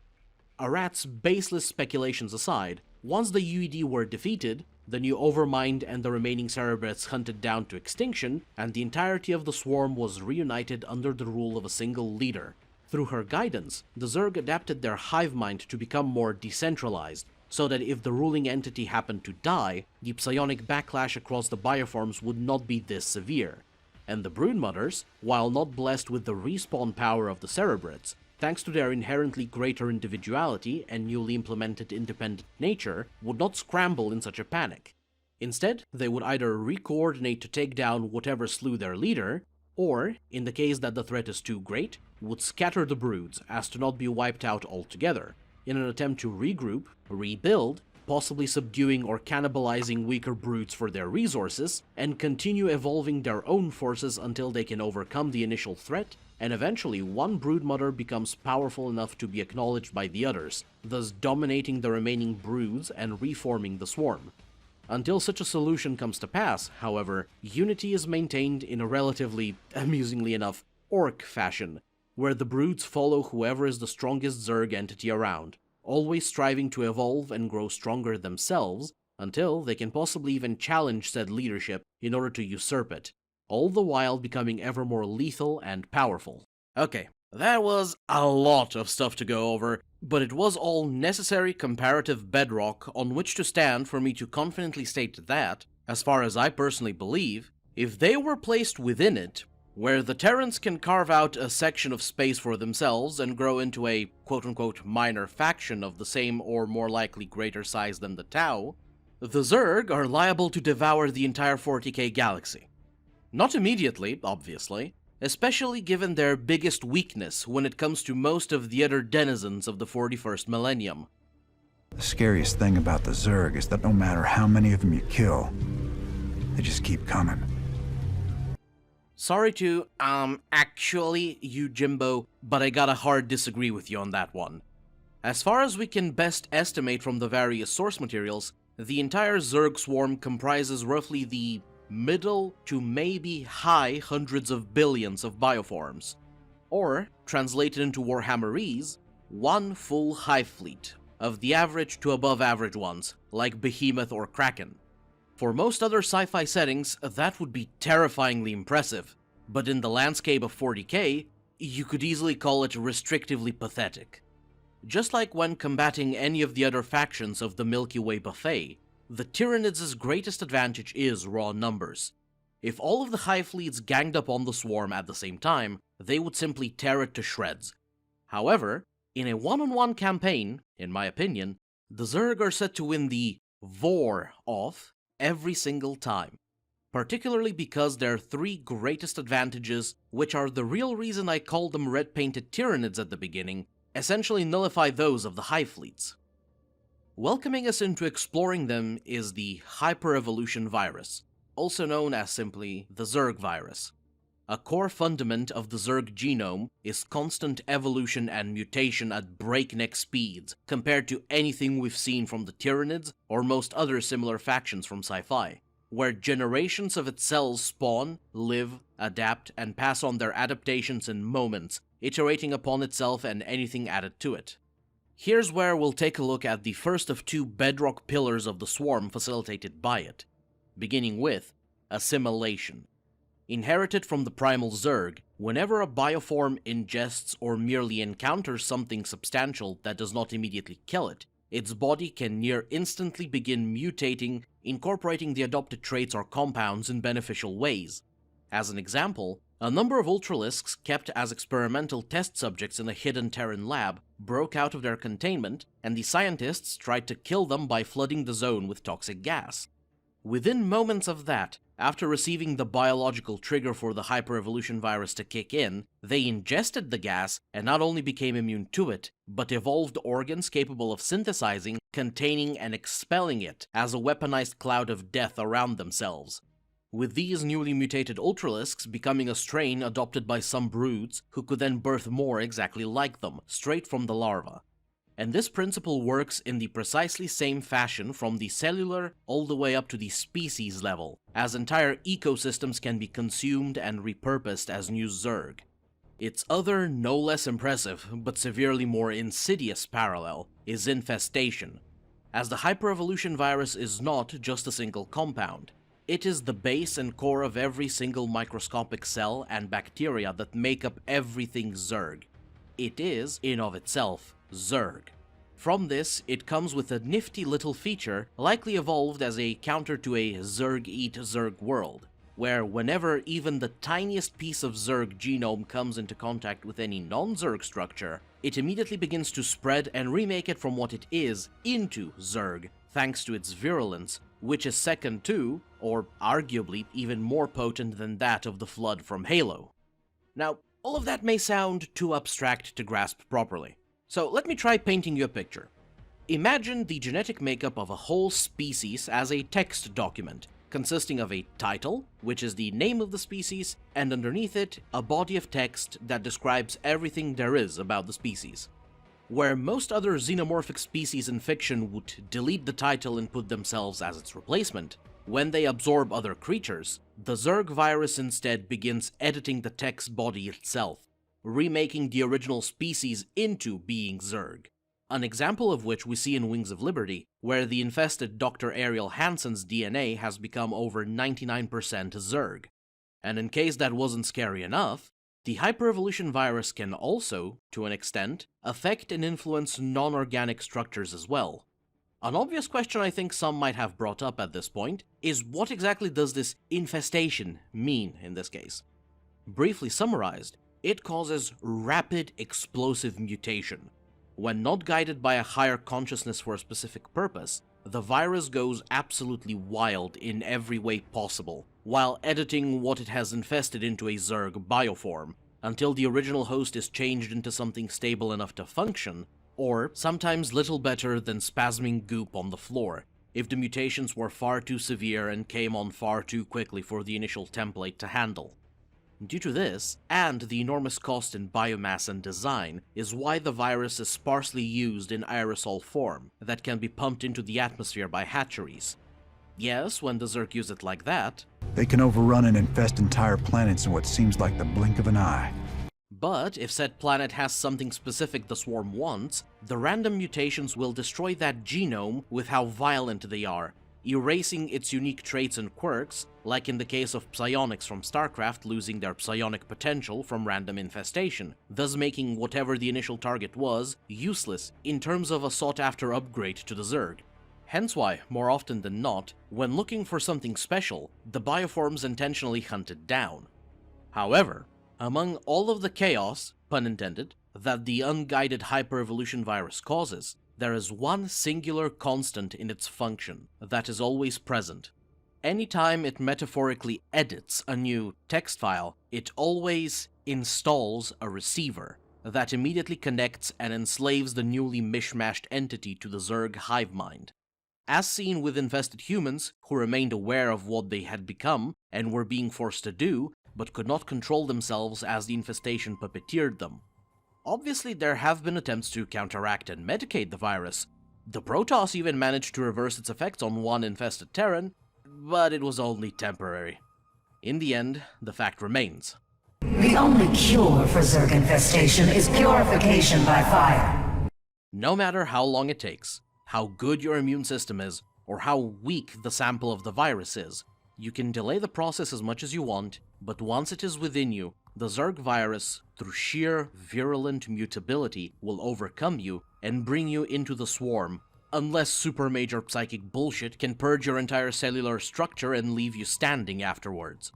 Arat's baseless speculations aside, once the UED were defeated, the new Overmind and the remaining Cerebrates hunted down to extinction, and the entirety of the swarm was reunited under the rule of a single leader. Through her guidance, the Zerg adapted their hive mind to become more decentralized, so that if the ruling entity happened to die, the psionic backlash across the bioforms would not be this severe. And the Broodmothers, while not blessed with the respawn power of the Cerebrates, thanks to their inherently greater individuality and newly implemented independent nature, would not scramble in such a panic. Instead, they would either re-coordinate to take down whatever slew their leader, or, in the case that the threat is too great, would scatter the broods as to not be wiped out altogether, in an attempt to regroup, rebuild, possibly subduing or cannibalizing weaker broods for their resources, and continue evolving their own forces until they can overcome the initial threat, and eventually one broodmother becomes powerful enough to be acknowledged by the others, thus dominating the remaining broods and reforming the swarm. Until such a solution comes to pass, however, unity is maintained in a relatively, amusingly enough, orc fashion, where the broods follow whoever is the strongest Zerg entity around, always striving to evolve and grow stronger themselves, until they can possibly even challenge said leadership in order to usurp it, all the while becoming ever more lethal and powerful. Okay, that was a lot of stuff to go over, but it was all necessary comparative bedrock on which to stand for me to confidently state that, as far as I personally believe, if they were placed within it, where the Terrans can carve out a section of space for themselves and grow into a quote-unquote minor faction of the same or more likely greater size than the Tau, the Zerg are liable to devour the entire 40K galaxy. Not immediately, obviously, especially given their biggest weakness when it comes to most of the other denizens of the 41st millennium. The scariest thing about the Zerg is that no matter how many of them you kill, they just keep coming. Sorry to, actually, you Jimbo, but I gotta hard disagree with you on that one. As far as we can best estimate from the various source materials, the entire Zerg swarm comprises roughly the middle to maybe high hundreds of billions of bioforms. Or, translated into Warhammerese, one full hive fleet, of the average to above average ones, like Behemoth or Kraken. For most other sci-fi settings, that would be terrifyingly impressive, but in the landscape of 40K, you could easily call it restrictively pathetic. Just like when combating any of the other factions of the Milky Way buffet, the Tyranids' greatest advantage is raw numbers. If all of the hive fleets ganged up on the swarm at the same time, they would simply tear it to shreds. However, in a one-on-one campaign, in my opinion, the Zerg are set to win the Vor off every single time, particularly because their three greatest advantages, which are the real reason I called them red-painted Tyranids at the beginning, essentially nullify those of the hive fleets. Welcoming us into exploring them is the hyper-evolution virus, also known as simply the Zerg virus. A core fundament of the Zerg genome is constant evolution and mutation at breakneck speeds compared to anything we've seen from the Tyranids or most other similar factions from sci-fi, where generations of its cells spawn, live, adapt, and pass on their adaptations in moments, iterating upon itself and anything added to it. Here's where we'll take a look at the first of two bedrock pillars of the swarm facilitated by it, beginning with assimilation. Inherited from the primal Zerg, whenever a bioform ingests or merely encounters something substantial that does not immediately kill it, its body can near instantly begin mutating, incorporating the adopted traits or compounds in beneficial ways. As an example, a number of Ultralisks kept as experimental test subjects in a hidden Terran lab broke out of their containment, and the scientists tried to kill them by flooding the zone with toxic gas. Within moments of that, after receiving the biological trigger for the hyper-evolution virus to kick in, they ingested the gas and not only became immune to it, but evolved organs capable of synthesizing, containing, and expelling it as a weaponized cloud of death around themselves. With these newly mutated Ultralisks becoming a strain adopted by some broods who could then birth more exactly like them, straight from the larva. And this principle works in the precisely same fashion from the cellular all the way up to the species level, as entire ecosystems can be consumed and repurposed as new Zerg. Its other, no less impressive, but severely more insidious parallel is infestation, as the hyper-evolution virus is not just a single compound. It is the base and core of every single microscopic cell and bacteria that make up everything Zerg. It is, in of itself, Zerg. From this, it comes with a nifty little feature likely evolved as a counter to a Zerg eat Zerg world, where whenever even the tiniest piece of Zerg genome comes into contact with any non-Zerg structure, it immediately begins to spread and remake it from what it is into Zerg, thanks to its virulence, which is second to, or arguably even more potent than that of the Flood from Halo. Now, all of that may sound too abstract to grasp properly, so let me try painting you a picture. Imagine the genetic makeup of a whole species as a text document, consisting of a title, which is the name of the species, and underneath it, a body of text that describes everything there is about the species. Where most other xenomorphic species in fiction would delete the title and put themselves as its replacement, when they absorb other creatures, the Zerg virus instead begins editing the text body itself, remaking the original species into being Zerg. An example of which we see in Wings of Liberty, where the infested Dr. Ariel Hansen's DNA has become over 99% Zerg. And in case that wasn't scary enough, the hyper-evolution virus can also, to an extent, affect and influence non-organic structures as well. An obvious question I think some might have brought up at this point is what exactly does this infestation mean in this case? Briefly summarized, it causes rapid explosive mutation. When not guided by a higher consciousness for a specific purpose, the virus goes absolutely wild in every way possible, while editing what it has infested into a Zerg bioform, until the original host is changed into something stable enough to function, or sometimes little better than spasming goop on the floor, if the mutations were far too severe and came on far too quickly for the initial template to handle. Due to this, and the enormous cost in biomass and design, is why the virus is sparsely used in aerosol form that can be pumped into the atmosphere by hatcheries. Yes, when the Zerg use it like that, they can overrun and infest entire planets in what seems like the blink of an eye. But if said planet has something specific the swarm wants, the random mutations will destroy that genome with how violent they are, erasing its unique traits and quirks, like in the case of psionics from StarCraft losing their psionic potential from random infestation, thus making whatever the initial target was useless in terms of a sought-after upgrade to the Zerg. Hence why, more often than not, when looking for something special, the bioforms intentionally hunt it down. However, among all of the chaos, pun intended, that the unguided hyper-evolution virus causes, there is one singular constant in its function that is always present. Anytime it metaphorically edits a new text file, it always installs a receiver that immediately connects and enslaves the newly mishmashed entity to the Zerg hive mind. As seen with infested humans, who remained aware of what they had become and were being forced to do, but could not control themselves as the infestation puppeteered them. Obviously, there have been attempts to counteract and medicate the virus. The protoss even managed to reverse its effects on one infested Terran, but it was only temporary. In the end, the fact remains. The only cure for Zerg infestation is purification by fire. No matter how long it takes, how good your immune system is, or how weak the sample of the virus is, You can delay the process as much as you want, but once it is within you, the Zerg virus, through sheer virulent mutability, will overcome you and bring you into the swarm, unless super major psychic bullshit can purge your entire cellular structure and leave you standing afterwards.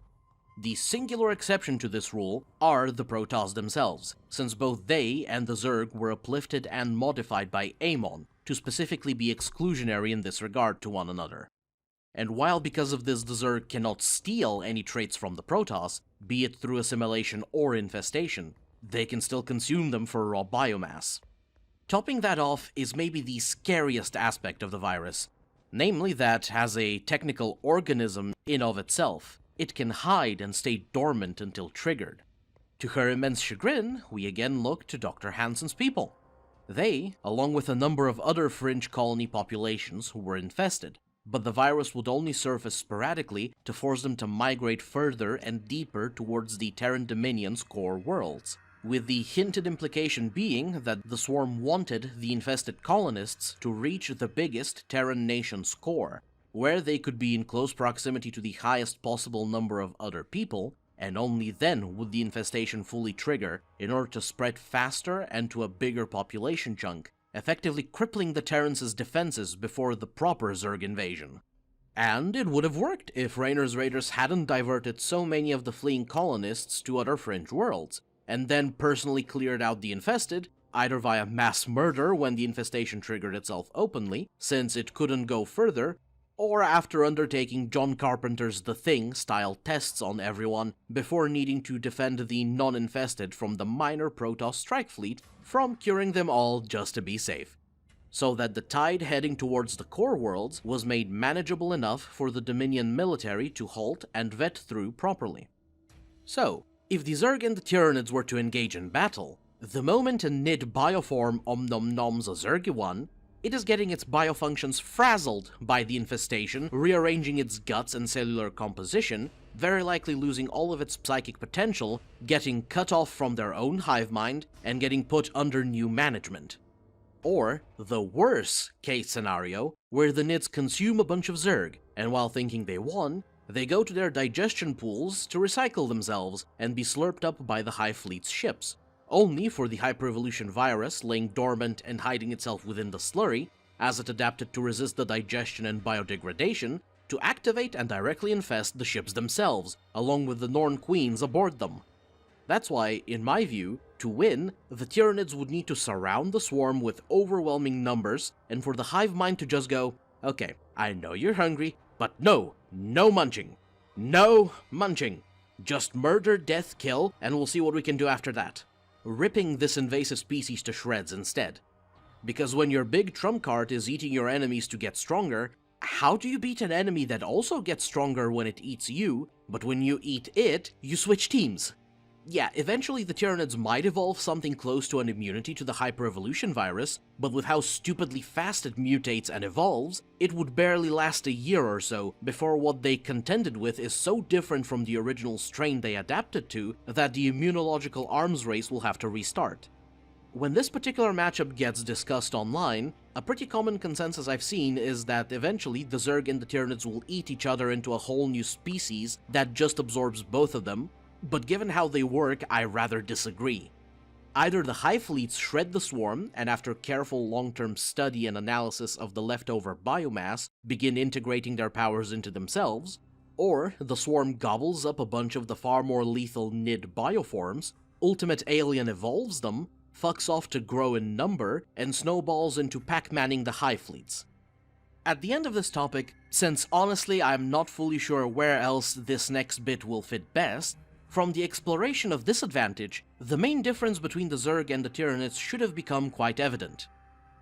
The singular exception to this rule are the protoss themselves, since both they and the Zerg were uplifted and modified by Amon to specifically be exclusionary in this regard to one another. And while because of this the Zerg cannot steal any traits from the protoss, be it through assimilation or infestation, they can still consume them for raw biomass. Topping that off is maybe the scariest aspect of the virus, namely that as a technical organism in of itself, it can hide and stay dormant until triggered. To her immense chagrin, we again look to Dr. Hansen's people. They, along with a number of other fringe colony populations, were infested, but the virus would only surface sporadically to force them to migrate further and deeper towards the Terran Dominion's core worlds, with the hinted implication being that the swarm wanted the infested colonists to reach the biggest Terran nation's core, where they could be in close proximity to the highest possible number of other people, and only then would the infestation fully trigger in order to spread faster and to a bigger population chunk, effectively crippling the Terrans' defenses before the proper Zerg invasion. And it would have worked if Raynor's raiders hadn't diverted so many of the fleeing colonists to other fringe worlds, and then personally cleared out the infested, either via mass murder when the infestation triggered itself openly, since it couldn't go further, or after undertaking John Carpenter's The Thing style tests on everyone before needing to defend the non-infested from the minor Protoss strike fleet from curing them all just to be safe, so that the tide heading towards the core worlds was made manageable enough for the Dominion military to halt and vet through properly. So, if the Zerg and the Tyranids were to engage in battle, the moment a Nid bioform omnom-noms a Zergy one, it is getting its biofunctions frazzled by the infestation, rearranging its guts and cellular composition, very likely losing all of its psychic potential, getting cut off from their own hive mind, and getting put under new management. Or, the worse case scenario, where the Nids consume a bunch of Zerg, and while thinking they won, they go to their digestion pools to recycle themselves and be slurped up by the Hive Fleet's ships, only for the hyper-evolution virus laying dormant and hiding itself within the slurry, as it adapted to resist the digestion and biodegradation, to activate and directly infest the ships themselves, along with the Norn Queens aboard them. That's why, in my view, to win, the Tyranids would need to surround the swarm with overwhelming numbers, and for the hive mind to just go, okay, I know you're hungry, but no munching. No munching. Just murder, death, kill, and we'll see what we can do after that. Ripping this invasive species to shreds instead. Because when your big trump card is eating your enemies to get stronger, how do you beat an enemy that also gets stronger when it eats you, but when you eat it, you switch teams? Yeah, eventually the Tyranids might evolve something close to an immunity to the hyper-evolution virus, but with how stupidly fast it mutates and evolves, it would barely last a year or so before what they contended with is so different from the original strain they adapted to that the immunological arms race will have to restart. When this particular matchup gets discussed online, a pretty common consensus I've seen is that eventually the Zerg and the Tyranids will eat each other into a whole new species that just absorbs both of them, but given how they work, I rather disagree. Either the Hive Fleets shred the swarm, and after careful long-term study and analysis of the leftover biomass, begin integrating their powers into themselves, or the swarm gobbles up a bunch of the far more lethal Nid bioforms, Ultimate Alien evolves them, fucks off to grow in number, and snowballs into pack-manning the Hive Fleets. At the end of this topic, since honestly I'm not fully sure where else this next bit will fit best, from the exploration of this advantage, the main difference between the Zerg and the Tyranids should have become quite evident.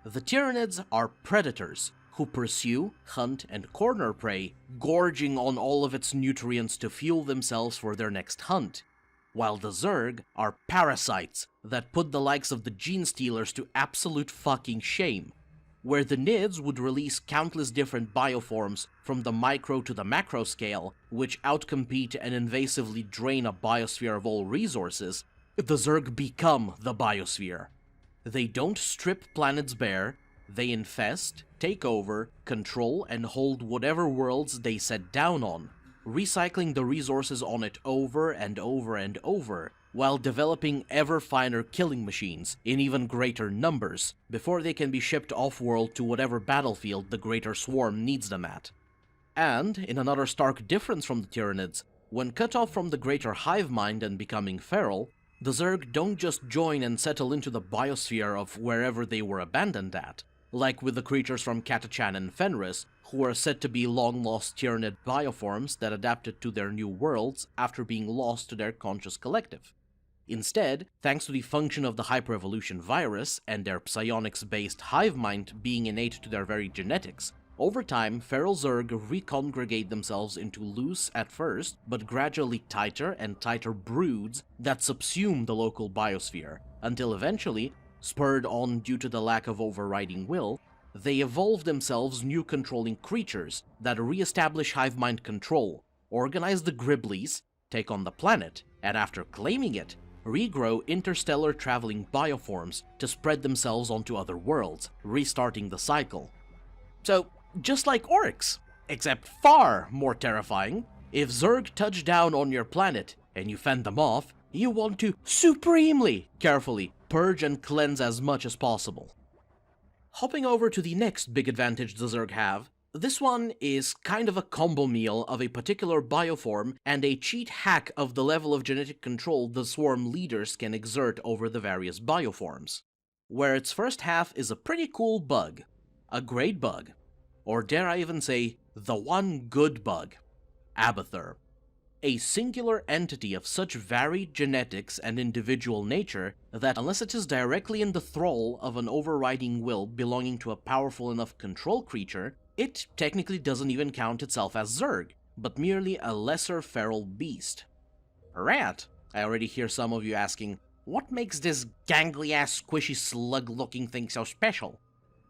The Tyranids are predators, who pursue, hunt, and corner prey, gorging on all of its nutrients to fuel themselves for their next hunt, while the Zerg are parasites that put the likes of the Gene Stealers to absolute fucking shame, where the Nids would release countless different bioforms from the micro to the macro scale, which outcompete and invasively drain a biosphere of all resources, the Zerg become the biosphere. They don't strip planets bare, they infest, take over, control, and hold whatever worlds they set down on. recycling the resources on it over and over and over, while developing ever finer killing machines in even greater numbers, before they can be shipped off-world to whatever battlefield the greater swarm needs them at. And, in another stark difference from the Tyranids, when cut off from the greater hive mind and becoming feral, the Zerg don't just join and settle into the biosphere of wherever they were abandoned at, like with the creatures from Catachan and Fenris, who are said to be long-lost Tyranid bioforms that adapted to their new worlds after being lost to their conscious collective. Instead, thanks to the function of the hyperevolution virus and their psionics-based hive mind being innate to their very genetics, over time, feral Zerg recongregate themselves into loose at first, but gradually tighter and tighter broods that subsume the local biosphere, until eventually, spurred on due to the lack of overriding will, they evolve themselves new controlling creatures that re-establish hive mind control, organize the Griblies, take on the planet, and after claiming it, regrow interstellar traveling bioforms to spread themselves onto other worlds, restarting the cycle. So, just like orcs, except far more terrifying, if Zerg touch down on your planet and you fend them off, you want to supremely carefully purge and cleanse as much as possible. Hopping over to the next big advantage the Zerg have, this one is kind of a combo meal of a particular bioform and a cheat hack of the level of genetic control the swarm leaders can exert over the various bioforms. Where its first half is a pretty cool bug, a great bug, or dare I even say, the one good bug, Abathur. A singular entity of such varied genetics and individual nature that unless it is directly in the thrall of an overriding will belonging to a powerful enough control creature, it technically doesn't even count itself as Zerg, but merely a lesser feral beast. Rat, I already hear some of you asking, what makes this gangly-ass squishy slug-looking thing so special?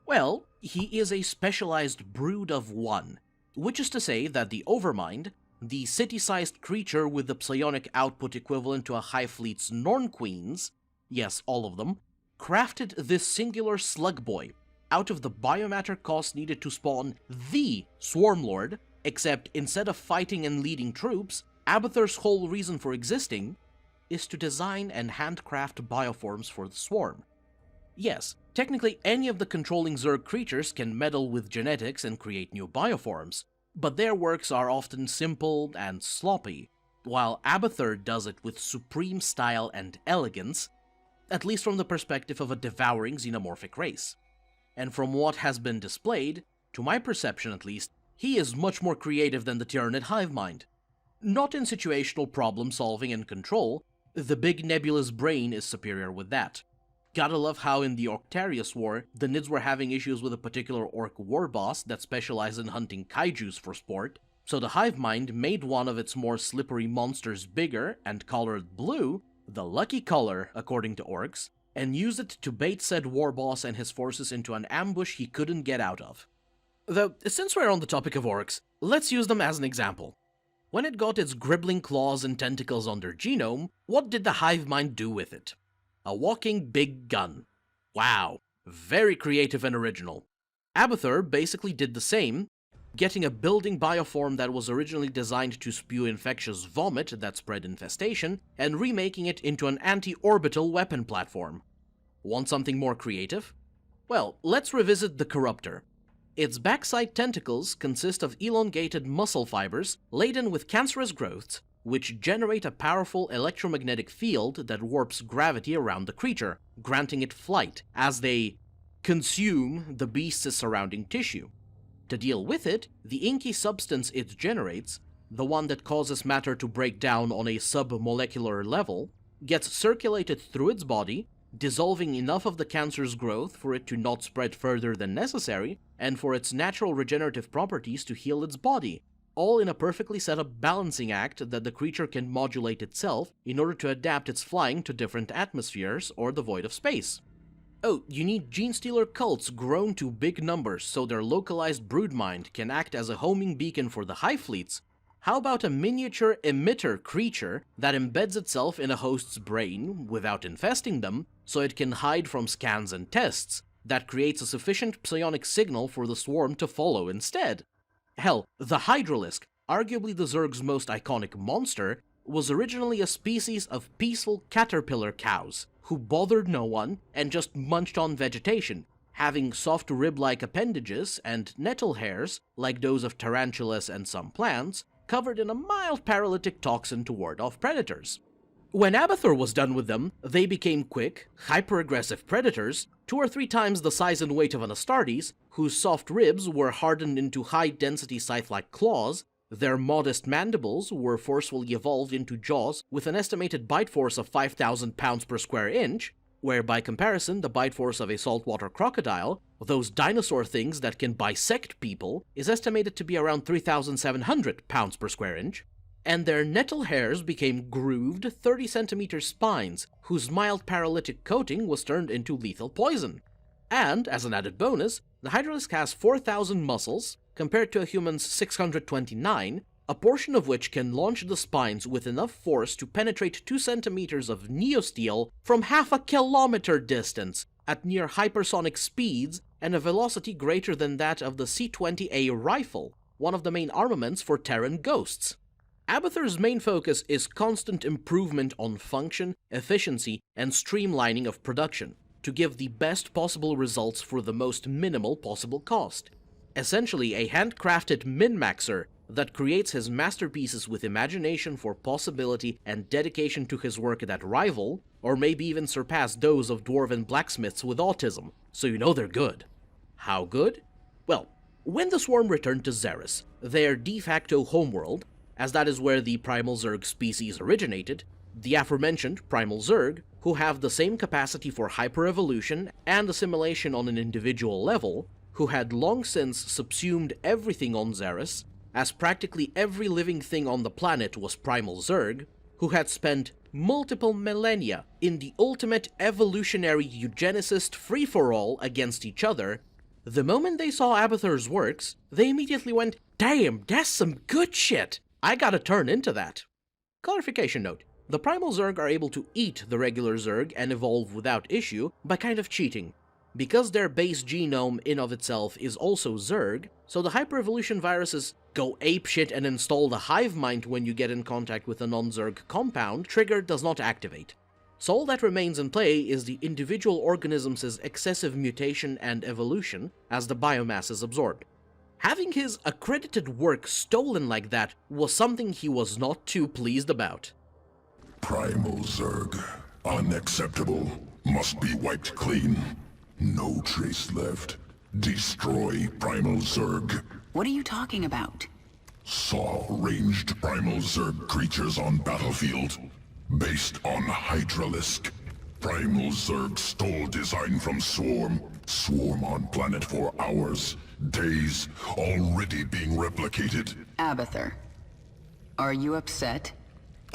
Well, he is a specialized brood of one, which is to say that the Overmind, the city-sized creature with the psionic output equivalent to a High Fleet's Norn Queens, yes, all of them, crafted this singular slug boy out of the biomatter cost needed to spawn the Swarmlord, except instead of fighting and leading troops, Abathur's whole reason for existing is to design and handcraft bioforms for the swarm. Yes, technically any of the controlling Zerg creatures can meddle with genetics and create new bioforms, but their works are often simple and sloppy, while Abathur does it with supreme style and elegance, at least from the perspective of a devouring xenomorphic race. And from what has been displayed, to my perception at least, he is much more creative than the Tyranid hive mind. Not in situational problem solving and control, the big nebulous brain is superior with that. Gotta love how in the Octarius War, the Nids were having issues with a particular orc war boss that specialized in hunting kaijus for sport, so the hive mind made one of its more slippery monsters bigger and colored blue, the lucky color according to orcs, and used it to bait said war boss and his forces into an ambush he couldn't get out of. Though, since we're on the topic of orcs, let's use them as an example. When it got its gribbling claws and tentacles on their genome, what did the hive mind do with it? A walking big gun. Wow, very creative and original. Abathur basically did the same, getting a building bioform that was originally designed to spew infectious vomit that spread infestation, and remaking it into an anti-orbital weapon platform. Want something more creative? Well, let's revisit the Corruptor. Its backside tentacles consist of elongated muscle fibers laden with cancerous growths, which generate a powerful electromagnetic field that warps gravity around the creature, granting it flight, as they consume the beast's surrounding tissue. To deal with it, the inky substance it generates, the one that causes matter to break down on a sub-molecular level, gets circulated through its body, dissolving enough of the cancer's growth for it to not spread further than necessary, and for its natural regenerative properties to heal its body, all in a perfectly set up balancing act that the creature can modulate itself in order to adapt its flying to different atmospheres or the void of space. Oh, you need gene-stealer cults grown to big numbers so their localized broodmind can act as a homing beacon for the Hive Fleets? How about a miniature emitter creature that embeds itself in a host's brain without infesting them, so it can hide from scans and tests, that creates a sufficient psionic signal for the swarm to follow instead? Hell, the Hydralisk, arguably the Zerg's most iconic monster, was originally a species of peaceful caterpillar cows who bothered no one and just munched on vegetation, having soft rib-like appendages and nettle hairs, like those of tarantulas and some plants, covered in a mild paralytic toxin to ward off predators. When Abathur was done with them, they became quick, hyper-aggressive predators, 2 or 3 times the size and weight of an Astartes, whose soft ribs were hardened into high-density scythe-like claws. Their modest mandibles were forcefully evolved into jaws with an estimated bite force of 5,000 pounds per square inch, where by comparison the bite force of a saltwater crocodile, those dinosaur things that can bisect people, is estimated to be around 3,700 pounds per square inch. And their nettle hairs became grooved 30-centimeter spines, whose mild paralytic coating was turned into lethal poison. And, as an added bonus, the Hydralisk has 4,000 muscles, compared to a human's 629, a portion of which can launch the spines with enough force to penetrate 2 centimeters of neosteel from half a kilometer distance, at near hypersonic speeds and a velocity greater than that of the C-20A rifle, one of the main armaments for Terran ghosts. Abathur's main focus is constant improvement on function, efficiency, and streamlining of production, to give the best possible results for the most minimal possible cost. Essentially a handcrafted min-maxer that creates his masterpieces with imagination for possibility and dedication to his work that rival, or maybe even surpass those of dwarven blacksmiths with autism, so you know they're good. How good? Well, when the Swarm returned to Xeris, their de facto homeworld, as that is where the Primal Zerg species originated, the aforementioned Primal Zerg, who have the same capacity for hyper-evolution and assimilation on an individual level, who had long since subsumed everything on Xeris, as practically every living thing on the planet was Primal Zerg, who had spent multiple millennia in the ultimate evolutionary eugenicist free-for-all against each other, the moment they saw Abathur's works, they immediately went, "Damn, that's some good shit! I gotta turn into that." Clarification note. The Primal Zerg are able to eat the regular Zerg and evolve without issue by kind of cheating. Because their base genome in of itself is also Zerg, so the hyper-evolution viruses go apeshit and install the hive mind when you get in contact with a non-Zerg compound trigger does not activate. So all that remains in play is the individual organism's excessive mutation and evolution as the biomass is absorbed. Having his accredited work stolen like that was something he was not too pleased about. Primal Zerg. Unacceptable. Must be wiped clean. No trace left. Destroy Primal Zerg. What are you talking about? Saw ranged Primal Zerg creatures on battlefield. Based on Hydralisk. Primal Zerg stole design from Swarm. Swarm on planet for hours. Days. Already being replicated. Abathur. Are you upset?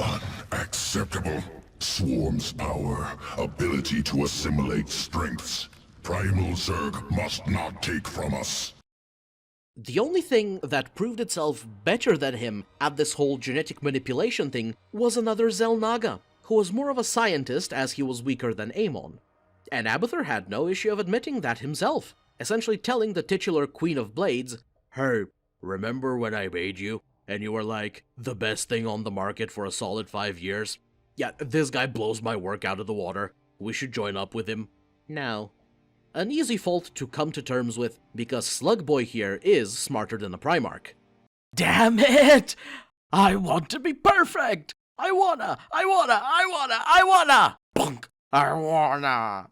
Unacceptable. Swarm's power. Ability to assimilate strengths. Primal Zerg must not take from us. The only thing that proved itself better than him at this whole genetic manipulation thing was another Xel'Naga, who was more of a scientist as he was weaker than Amon. And Abathur had no issue of admitting that himself, essentially telling the titular Queen of Blades, "Hey, remember when I made you, and you were like, the best thing on the market for a solid 5 years? Yeah, this guy blows my work out of the water. We should join up with him." Now, an easy fault to come to terms with, because Slugboy here is smarter than a Primarch. Damn it! I want to be perfect! I wanna! Bunk! I wanna!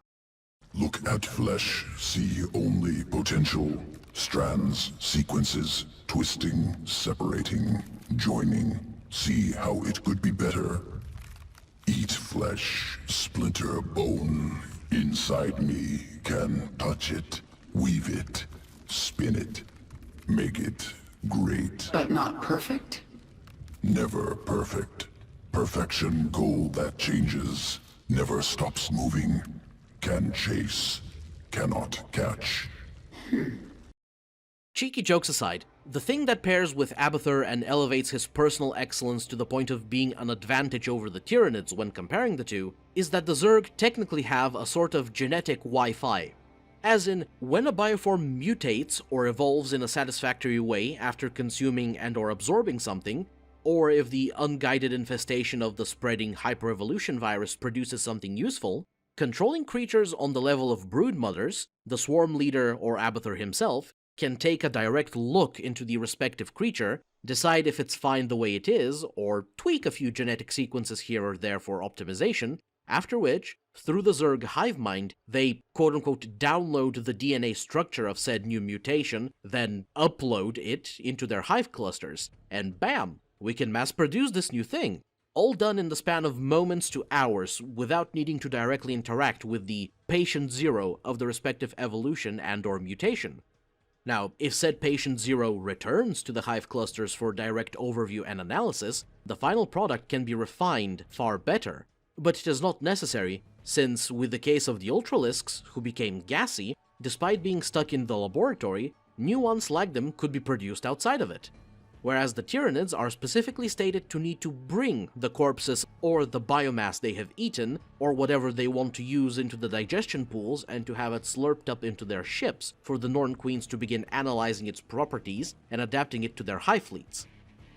Look at flesh, see only potential. Strands, sequences, twisting, separating, joining. See how it could be better. Eat flesh, splinter bone. Inside me can touch it, weave it, spin it, make it great. But not perfect? Never perfect. Perfection goal that changes, never stops moving. Can chase, cannot catch. Cheeky jokes aside, the thing that pairs with Abathur and elevates his personal excellence to the point of being an advantage over the Tyranids when comparing the two, is that the Zerg technically have a sort of genetic Wi-Fi. As in, when a bioform mutates or evolves in a satisfactory way after consuming and/or absorbing something, or if the unguided infestation of the spreading hyperevolution virus produces something useful, controlling creatures on the level of broodmothers, the swarm leader or abathur himself, can take a direct look into the respective creature, decide if it's fine the way it is, or tweak a few genetic sequences here or there for optimization, after which, through the Zerg hive mind, they quote-unquote download the DNA structure of said new mutation, then upload it into their hive clusters, and bam! We can mass-produce this new thing, all done in the span of moments to hours without needing to directly interact with the patient zero of the respective evolution and/or mutation. Now, if said patient zero returns to the hive clusters for direct overview and analysis, the final product can be refined far better. But it is not necessary, since with the case of the Ultralisks, who became gassy, despite being stuck in the laboratory, new ones like them could be produced outside of it. Whereas the Tyranids are specifically stated to need to bring the corpses or the biomass they have eaten, or whatever they want to use into the digestion pools and to have it slurped up into their ships for the Norn Queens to begin analyzing its properties and adapting it to their hive fleets.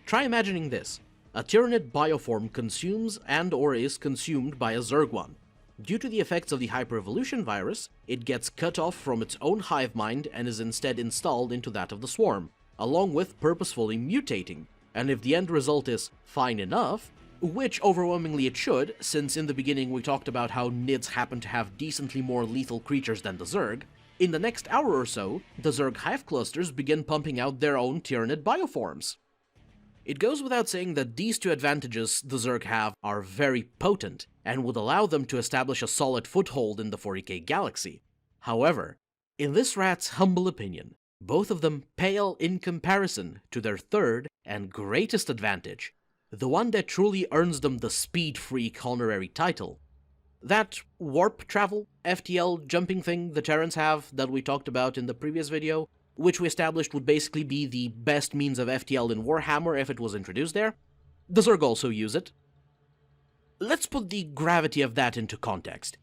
Try imagining this. A Tyranid bioform consumes and/or is consumed by a Zerg one. Due to the effects of the hyperevolution virus, it gets cut off from its own hive mind and is instead installed into that of the swarm, along with purposefully mutating, and if the end result is fine enough, which overwhelmingly it should, since in the beginning we talked about how Nids happen to have decently more lethal creatures than the Zerg, in the next hour or so, the Zerg hive clusters begin pumping out their own Tyranid bioforms. It goes without saying that these two advantages the Zerg have are very potent, and would allow them to establish a solid foothold in the 40K galaxy. However, in this rat's humble opinion, both of them pale in comparison to their third and greatest advantage, the one that truly earns them the Speed Freak honorary title. That warp travel, FTL jumping thing the Terrans have that we talked about in the previous video, which we established would basically be the best means of FTL in Warhammer if it was introduced there. The Zerg also use it. Let's put the gravity of that into context.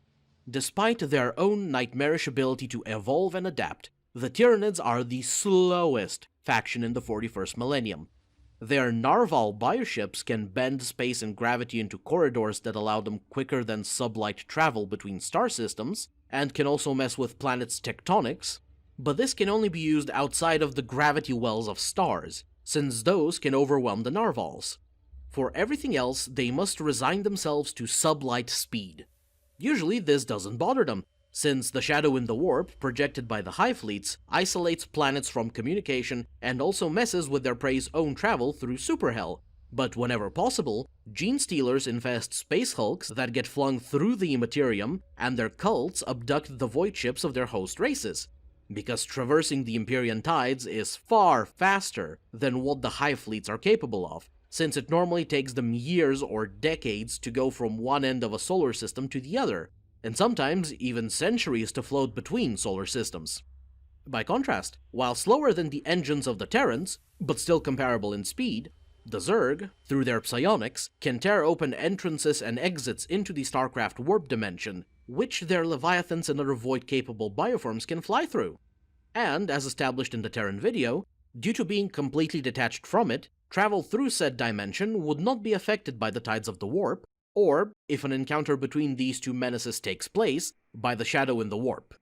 Despite their own nightmarish ability to evolve and adapt, the Tyranids are the slowest faction in the 41st millennium. Their Narval bioships can bend space and gravity into corridors that allow them quicker than sublight travel between star systems, and can also mess with planets' tectonics, but this can only be used outside of the gravity wells of stars, since those can overwhelm the Narvals. For everything else, they must resign themselves to sublight speed. Usually this doesn't bother them, since the shadow in the warp, projected by the hive fleets, isolates planets from communication and also messes with their prey's own travel through superhell. But whenever possible, gene stealers infest space hulks that get flung through the immaterium, and their cults abduct the void ships of their host races, because traversing the Empyrean tides is far faster than what the hive fleets are capable of, since it normally takes them years or decades to go from one end of a solar system to the other, and sometimes even centuries to float between solar systems. By contrast, while slower than the engines of the Terrans, but still comparable in speed, the Zerg, through their psionics, can tear open entrances and exits into the StarCraft warp dimension, which their Leviathans and other void-capable bioforms can fly through. And, as established in the Terran video, due to being completely detached from it, travel through said dimension would not be affected by the tides of the warp, or, if an encounter between these two menaces takes place, by the shadow in the warp.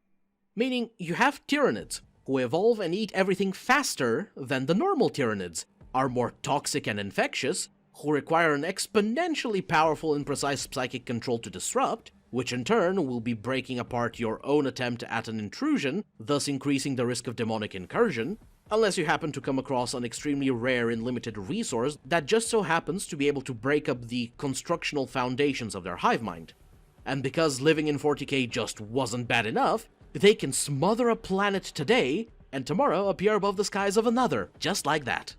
Meaning, you have Tyranids, who evolve and eat everything faster than the normal Tyranids, are more toxic and infectious, who require an exponentially powerful and precise psychic control to disrupt, which in turn will be breaking apart your own attempt at an intrusion, thus increasing the risk of demonic incursion, unless you happen to come across an extremely rare and limited resource that just so happens to be able to break up the constructional foundations of their hive mind. And because living in 40K just wasn't bad enough, they can smother a planet today, and tomorrow appear above the skies of another, just like that.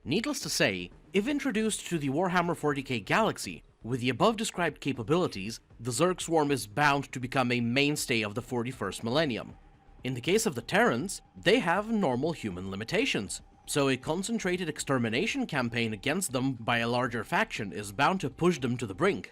Needless to say, if introduced to the Warhammer 40K galaxy, with the above-described capabilities, the Zerg swarm is bound to become a mainstay of the 41st millennium. In the case of the Terrans, they have normal human limitations, so a concentrated extermination campaign against them by a larger faction is bound to push them to the brink.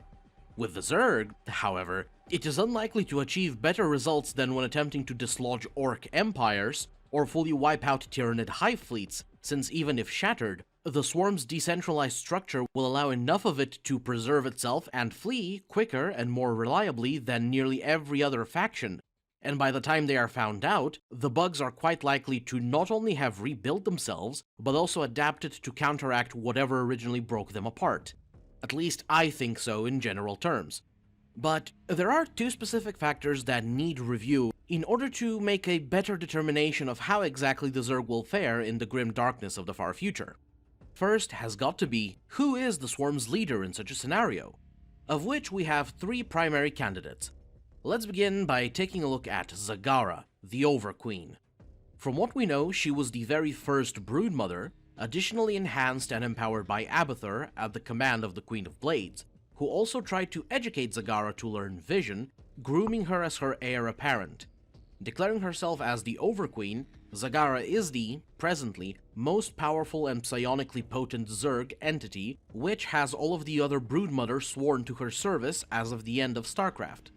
With the Zerg, however, It is unlikely to achieve better results than when attempting to dislodge orc empires or fully wipe out Tyranid hive fleets, since even if shattered, the swarm's decentralized structure will allow enough of it to preserve itself and flee quicker and more reliably than nearly every other faction. And by the time they are found out, the bugs are quite likely to not only have rebuilt themselves, but also adapted to counteract whatever originally broke them apart. At least I think so in general terms. But there are two specific factors that need review in order to make a better determination of how exactly the Zerg will fare in the grim darkness of the far future. First has got to be, who is the swarm's leader in such a scenario? Of which we have three primary candidates. Let's begin by taking a look at Zagara, the Overqueen. From what we know, she was the very first broodmother, additionally enhanced and empowered by Abathur at the command of the Queen of Blades, who also tried to educate Zagara to learn vision, grooming her as her heir apparent. Declaring herself as the Overqueen, Zagara is the, presently, most powerful and psionically potent Zerg entity, which has all of the other broodmothers sworn to her service as of the end of StarCraft.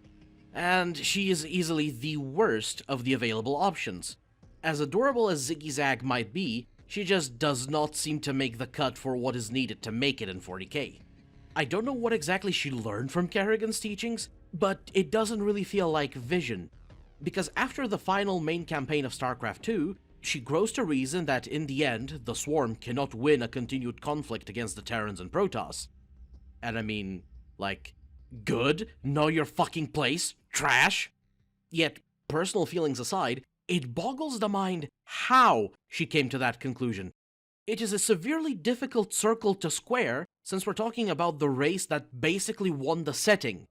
And she is easily the worst of the available options. As adorable as Ziggy-Zag might be, she just does not seem to make the cut for what is needed to make it in 40k. I don't know what exactly she learned from Kerrigan's teachings, but it doesn't really feel like vision. Because after the final main campaign of StarCraft 2, she grows to reason that in the end, the Swarm cannot win a continued conflict against the Terrans and Protoss. And I mean, like, good? Know your fucking place? Trash? Yet, personal feelings aside, it boggles the mind how she came to that conclusion. It is a severely difficult circle to square, since we're talking about the race that basically won the setting.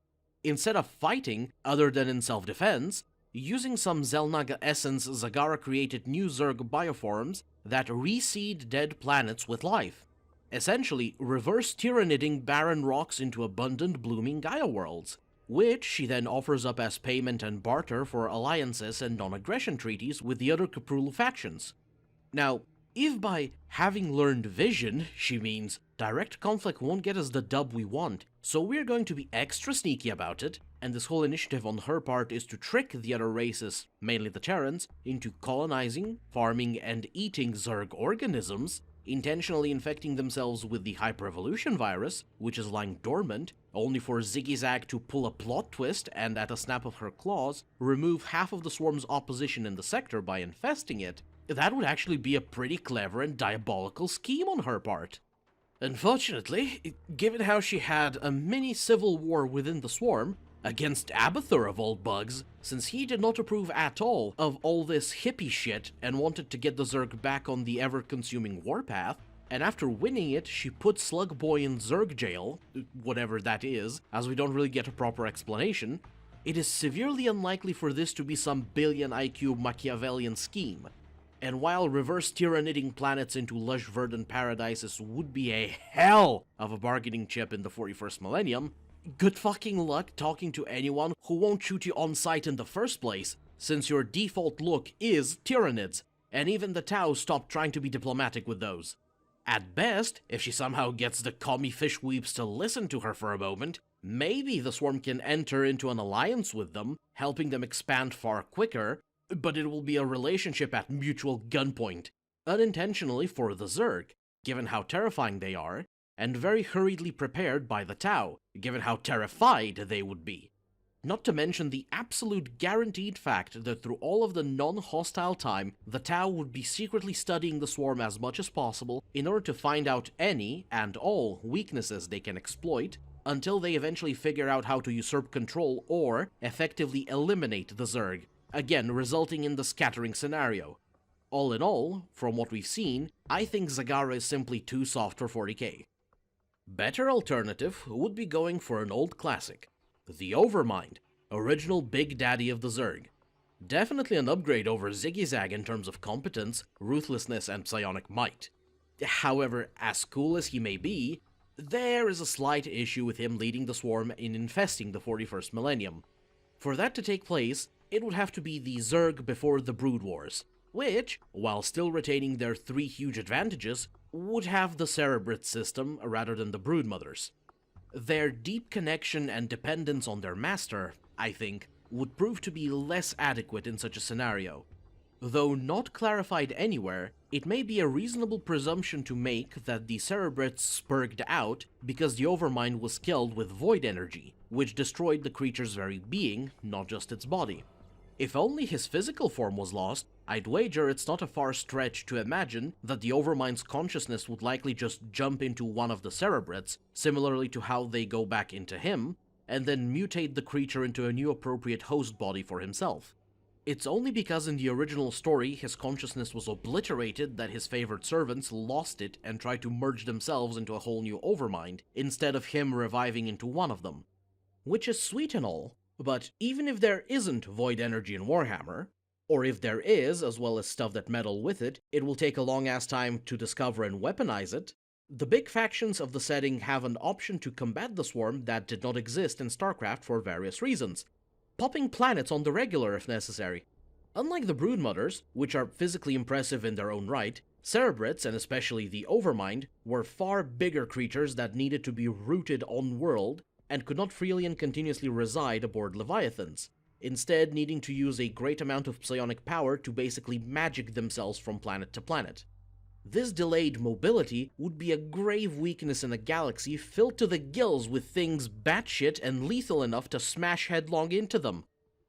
Instead of fighting, other than in self-defense, using some Xel'Naga essence, Zagara created new Zerg bioforms that reseed dead planets with life, essentially reverse tyranniding barren rocks into abundant blooming Gaia worlds, which she then offers up as payment and barter for alliances and non-aggression treaties with the other Caprul factions. Now, if by having learned vision, she means direct conflict won't get us the dub we want, so we're going to be extra sneaky about it, and this whole initiative on her part is to trick the other races, mainly the Terrans, into colonizing, farming, and eating Zerg organisms, intentionally infecting themselves with the hyper-evolution virus, which is lying dormant, only for Ziggy-Zag to pull a plot twist and, at a snap of her claws, remove half of the swarm's opposition in the sector by infesting it. That would actually be a pretty clever and diabolical scheme on her part. Unfortunately, given how she had a mini civil war within the swarm, against Abathur of all bugs, since he did not approve at all of all this hippie shit and wanted to get the Zerg back on the ever-consuming warpath, and after winning it, she put Slugboy in Zerg jail, whatever that is, as we don't really get a proper explanation, it is severely unlikely for this to be some billion IQ Machiavellian scheme. And while reverse tyranniding planets into lush verdant paradises would be a hell of a bargaining chip in the 41st millennium, good fucking luck talking to anyone who won't shoot you on sight in the first place, since your default look is Tyranids, and even the Tau stopped trying to be diplomatic with those. At best, if she somehow gets the commie fishweeps to listen to her for a moment, maybe the Swarm can enter into an alliance with them, helping them expand far quicker, but it will be a relationship at mutual gunpoint, unintentionally for the Zerg, given how terrifying they are, and very hurriedly prepared by the Tau, given how terrified they would be. Not to mention the absolute guaranteed fact that through all of the non-hostile time, the Tau would be secretly studying the Swarm as much as possible in order to find out any and all weaknesses they can exploit, until they eventually figure out how to usurp control or effectively eliminate the Zerg, again resulting in the scattering scenario. All in all, from what we've seen, I think Zagara is simply too soft for 40k. Better alternative would be going for an old classic, the Overmind, original Big Daddy of the Zerg. Definitely an upgrade over Ziggy-Zag in terms of competence, ruthlessness, and psionic might. However, as cool as he may be, there is a slight issue with him leading the Swarm in infesting the 41st millennium. For that to take place, it would have to be the Zerg before the Brood Wars, which, while still retaining their three huge advantages, would have the Cerebrate system rather than the Broodmothers. Their deep connection and dependence on their master, I think, would prove to be less adequate in such a scenario. Though not clarified anywhere, it may be a reasonable presumption to make that the Cerebrits spurged out because the Overmind was killed with void energy, which destroyed the creature's very being, not just its body. If only his physical form was lost, I'd wager it's not a far stretch to imagine that the Overmind's consciousness would likely just jump into one of the Cerebrits, similarly to how they go back into him, and then mutate the creature into a new appropriate host body for himself. It's only because in the original story his consciousness was obliterated that his favorite servants lost it and tried to merge themselves into a whole new Overmind, instead of him reviving into one of them. Which is sweet and all, but even if there isn't void energy in Warhammer, or if there is, as well as stuff that meddle with it, it will take a long-ass time to discover and weaponize it, the big factions of the setting have an option to combat the swarm that did not exist in StarCraft for various reasons. Popping planets on the regular if necessary. Unlike the Broodmothers, which are physically impressive in their own right, Cerebrits, and especially the Overmind, were far bigger creatures that needed to be rooted on-world, and could not freely and continuously reside aboard Leviathans, instead needing to use a great amount of psionic power to basically magic themselves from planet to planet. This delayed mobility would be a grave weakness in a galaxy filled to the gills with things batshit and lethal enough to smash headlong into them.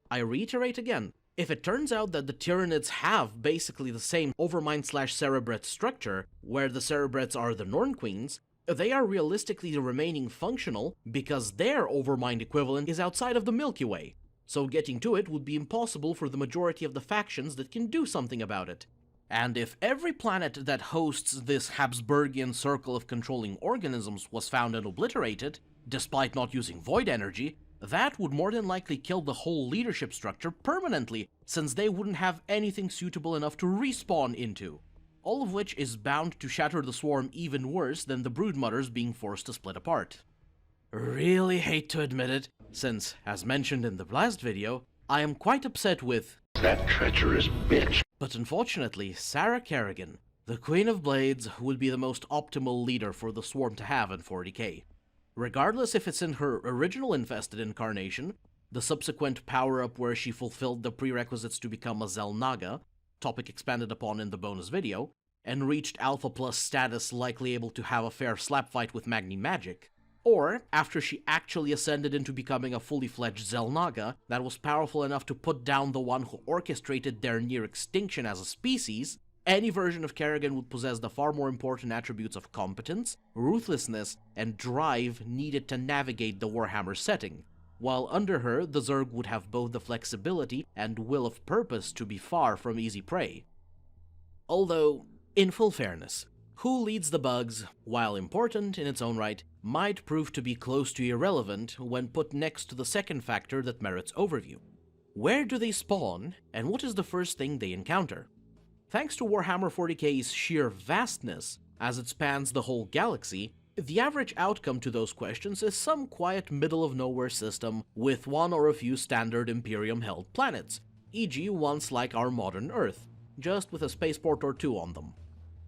I reiterate again, if it turns out that the Tyranids have basically the same Overmind/Cerebrit structure, where the Cerebrits are the Norn Queens, they are realistically remaining functional because their Overmind equivalent is outside of the Milky Way, so getting to it would be impossible for the majority of the factions that can do something about it. And if every planet that hosts this Habsburgian circle of controlling organisms was found and obliterated, despite not using void energy, that would more than likely kill the whole leadership structure permanently, since they wouldn't have anything suitable enough to respawn into. All of which is bound to shatter the swarm even worse than the Broodmothers being forced to split apart. Really hate to admit it, since, as mentioned in the last video, I am quite upset with That treacherous bitch. But unfortunately, Sarah Kerrigan, the Queen of Blades, would be the most optimal leader for the Swarm to have in 40k. Regardless if it's in her original Infested incarnation, the subsequent power-up where she fulfilled the prerequisites to become a Xel'Naga, topic expanded upon in the bonus video, and reached Alpha Plus status likely able to have a fair slap fight with Magni Magic, or after she actually ascended into becoming a fully fledged Xel'Naga that was powerful enough to put down the one who orchestrated their near extinction as a species, any version of Kerrigan would possess the far more important attributes of competence, ruthlessness, and drive needed to navigate the Warhammer setting, while under her the Zerg would have both the flexibility and will of purpose to be far from easy prey. Although, in full fairness, who leads the bugs, while important in its own right, might prove to be close to irrelevant when put next to the second factor that merits overview. Where do they spawn, and what is the first thing they encounter? Thanks to Warhammer 40k's sheer vastness, as it spans the whole galaxy, the average outcome to those questions is some quiet middle-of-nowhere system with one or a few standard Imperium-held planets, e.g. ones like our modern Earth, just with a spaceport or two on them.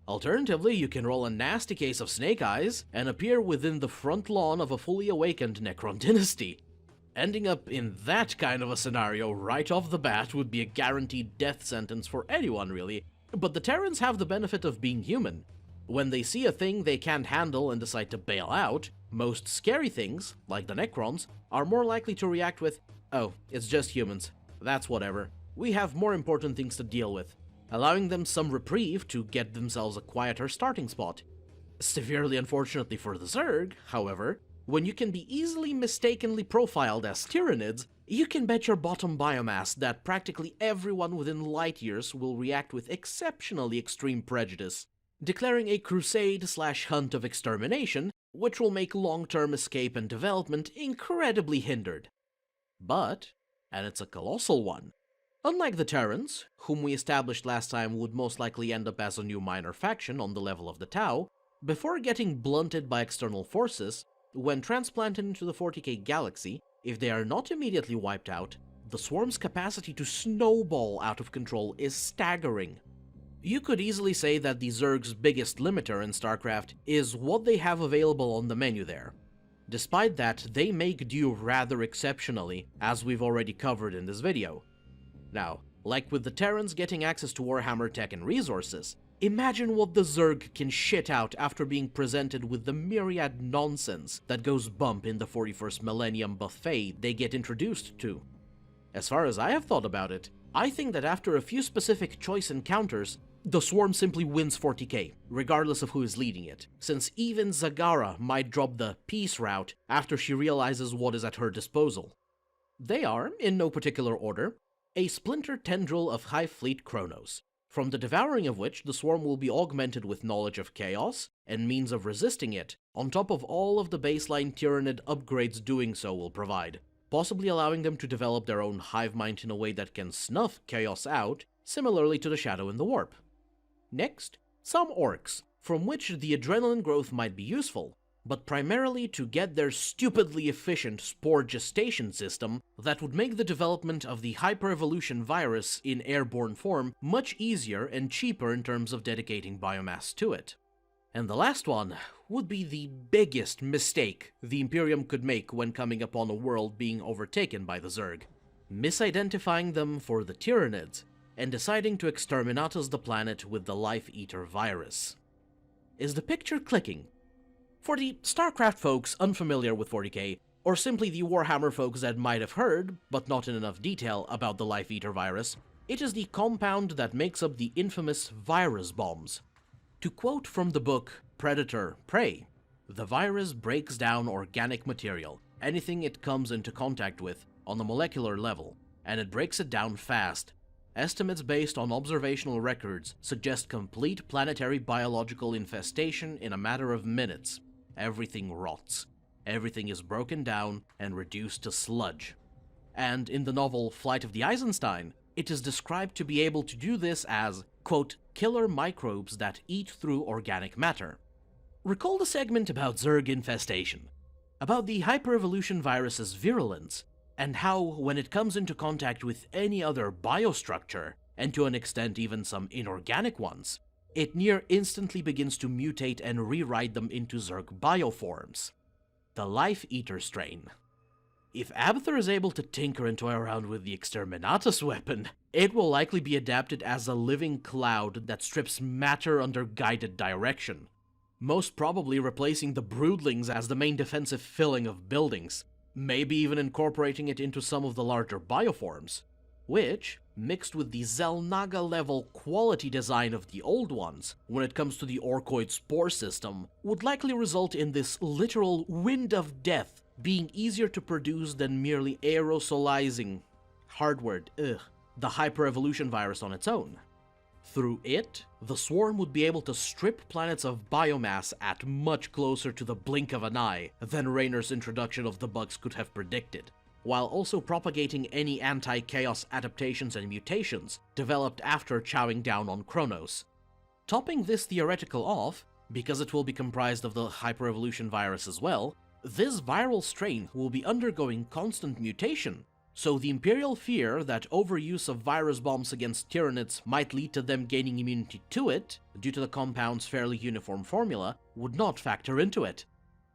Alternatively, you can roll a nasty case of snake eyes and appear within the front lawn of a fully awakened Necron dynasty. Ending up in that kind of a scenario right off the bat would be a guaranteed death sentence for anyone really, but the Terrans have the benefit of being human. When they see a thing they can't handle and decide to bail out, most scary things, like the Necrons, are more likely to react with, "Oh, it's just humans. That's whatever. We have more important things to deal with," allowing them some reprieve to get themselves a quieter starting spot. Severely unfortunately for the Zerg, however, when you can be easily mistakenly profiled as Tyranids, you can bet your bottom biomass that practically everyone within light years will react with exceptionally extreme prejudice, declaring a crusade/hunt of extermination, which will make long-term escape and development incredibly hindered. But, and it's a colossal one, unlike the Terrans, whom we established last time would most likely end up as a new minor faction on the level of the Tau, before getting blunted by external forces, when transplanted into the 40k galaxy, if they are not immediately wiped out, the Swarm's capacity to snowball out of control is staggering. You could easily say that the Zerg's biggest limiter in StarCraft is what they have available on the menu there. Despite that, they make do rather exceptionally, as we've already covered in this video. Now, like with the Terrans getting access to Warhammer tech and resources, imagine what the Zerg can shit out after being presented with the myriad nonsense that goes bump in the 41st Millennium buffet they get introduced to. As far as I have thought about it, I think that after a few specific choice encounters, the Swarm simply wins 40k, regardless of who is leading it, since even Zagara might drop the peace route after she realizes what is at her disposal. They are, in no particular order, a splinter tendril of Hive Fleet Chronos, from the devouring of which the Swarm will be augmented with knowledge of chaos and means of resisting it, on top of all of the baseline Tyranid upgrades doing so will provide, possibly allowing them to develop their own hive mind in a way that can snuff chaos out, similarly to the Shadow in the Warp. Next, some orcs, from which the adrenaline growth might be useful, but primarily to get their stupidly efficient spore gestation system that would make the development of the hyper-evolution virus in airborne form much easier and cheaper in terms of dedicating biomass to it. And the last one would be the biggest mistake the Imperium could make when coming upon a world being overtaken by the Zerg: misidentifying them for the Tyranids and deciding to exterminatus the planet with the Life Eater virus. Is the picture clicking? For the StarCraft folks unfamiliar with 40k, or simply the Warhammer folks that might have heard, but not in enough detail, about the Life Eater virus, it is the compound that makes up the infamous virus bombs. To quote from the book Predator: Prey, the virus breaks down organic material, anything it comes into contact with, on the molecular level, and it breaks it down fast. Estimates based on observational records suggest complete planetary biological infestation in a matter of minutes. Everything rots. Everything is broken down and reduced to sludge. And in the novel Flight of the Eisenstein, it is described to be able to do this as, quote, killer microbes that eat through organic matter. Recall the segment about Zerg infestation, about the hyper-evolution virus's virulence, and how, when it comes into contact with any other biostructure, and to an extent even some inorganic ones, it near instantly begins to mutate and rewrite them into Zerg bioforms. The Life Eater strain. If Abathur is able to tinker and toy around with the Exterminatus weapon, it will likely be adapted as a living cloud that strips matter under guided direction, most probably replacing the Broodlings as the main defensive filling of buildings, maybe even incorporating it into some of the larger bioforms, which, mixed with the Zelnaga-level quality design of the old ones, when it comes to the Orkoid spore system, would likely result in this literal wind of death being easier to produce than merely aerosolizing, the hyper-evolution virus on its own. Through it, the Swarm would be able to strip planets of biomass at much closer to the blink of an eye than Raynor's introduction of the bugs could have predicted, while also propagating any anti-chaos adaptations and mutations developed after chowing down on Kronos. Topping this theoretical off, because it will be comprised of the hyper-evolution virus as well, this viral strain will be undergoing constant mutation, so the Imperial fear that overuse of virus bombs against Tyranids might lead to them gaining immunity to it, due to the compound's fairly uniform formula, would not factor into it.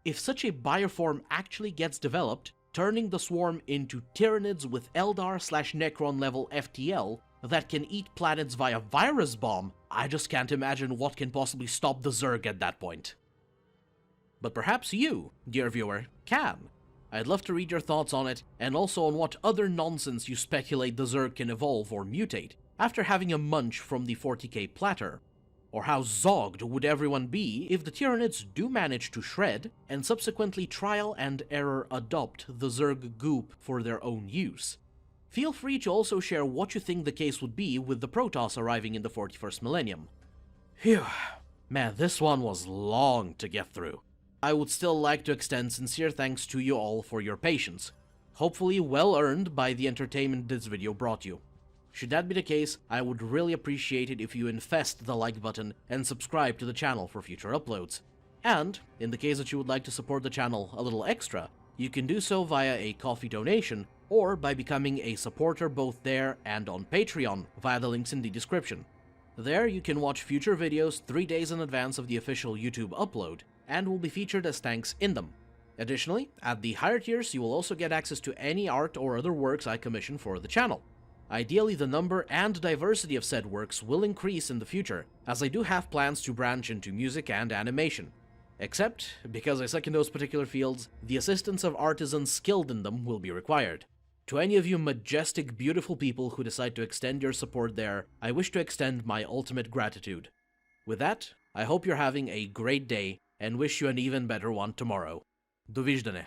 If such a bioform actually gets developed, turning the Swarm into Tyranids with Eldar/Necron level FTL that can eat planets via virus bomb, I just can't imagine what can possibly stop the Zerg at that point. But perhaps you, dear viewer, can. I'd love to read your thoughts on it, and also on what other nonsense you speculate the Zerg can evolve or mutate after having a munch from the 40k platter. Or how zogged would everyone be if the Tyranids do manage to shred, and subsequently trial and error adopt the Zerg goop for their own use. Feel free to also share what you think the case would be with the Protoss arriving in the 41st millennium. Phew, man, this one was long to get through. I would still like to extend sincere thanks to you all for your patience, hopefully well earned by the entertainment this video brought you. Should that be the case, I would really appreciate it if you infest the like button and subscribe to the channel for future uploads. And, in the case that you would like to support the channel a little extra, you can do so via a Ko-fi donation, or by becoming a supporter both there and on Patreon via the links in the description. There you can watch future videos 3 days in advance of the official YouTube upload, and will be featured as thanks in them. Additionally, at the higher tiers, you will also get access to any art or other works I commission for the channel. Ideally, the number and diversity of said works will increase in the future, as I do have plans to branch into music and animation. Except, because I suck in those particular fields, the assistance of artisans skilled in them will be required. To any of you majestic, beautiful people who decide to extend your support there, I wish to extend my ultimate gratitude. With that, I hope you're having a great day, and wish you an even better one tomorrow. Довиждане.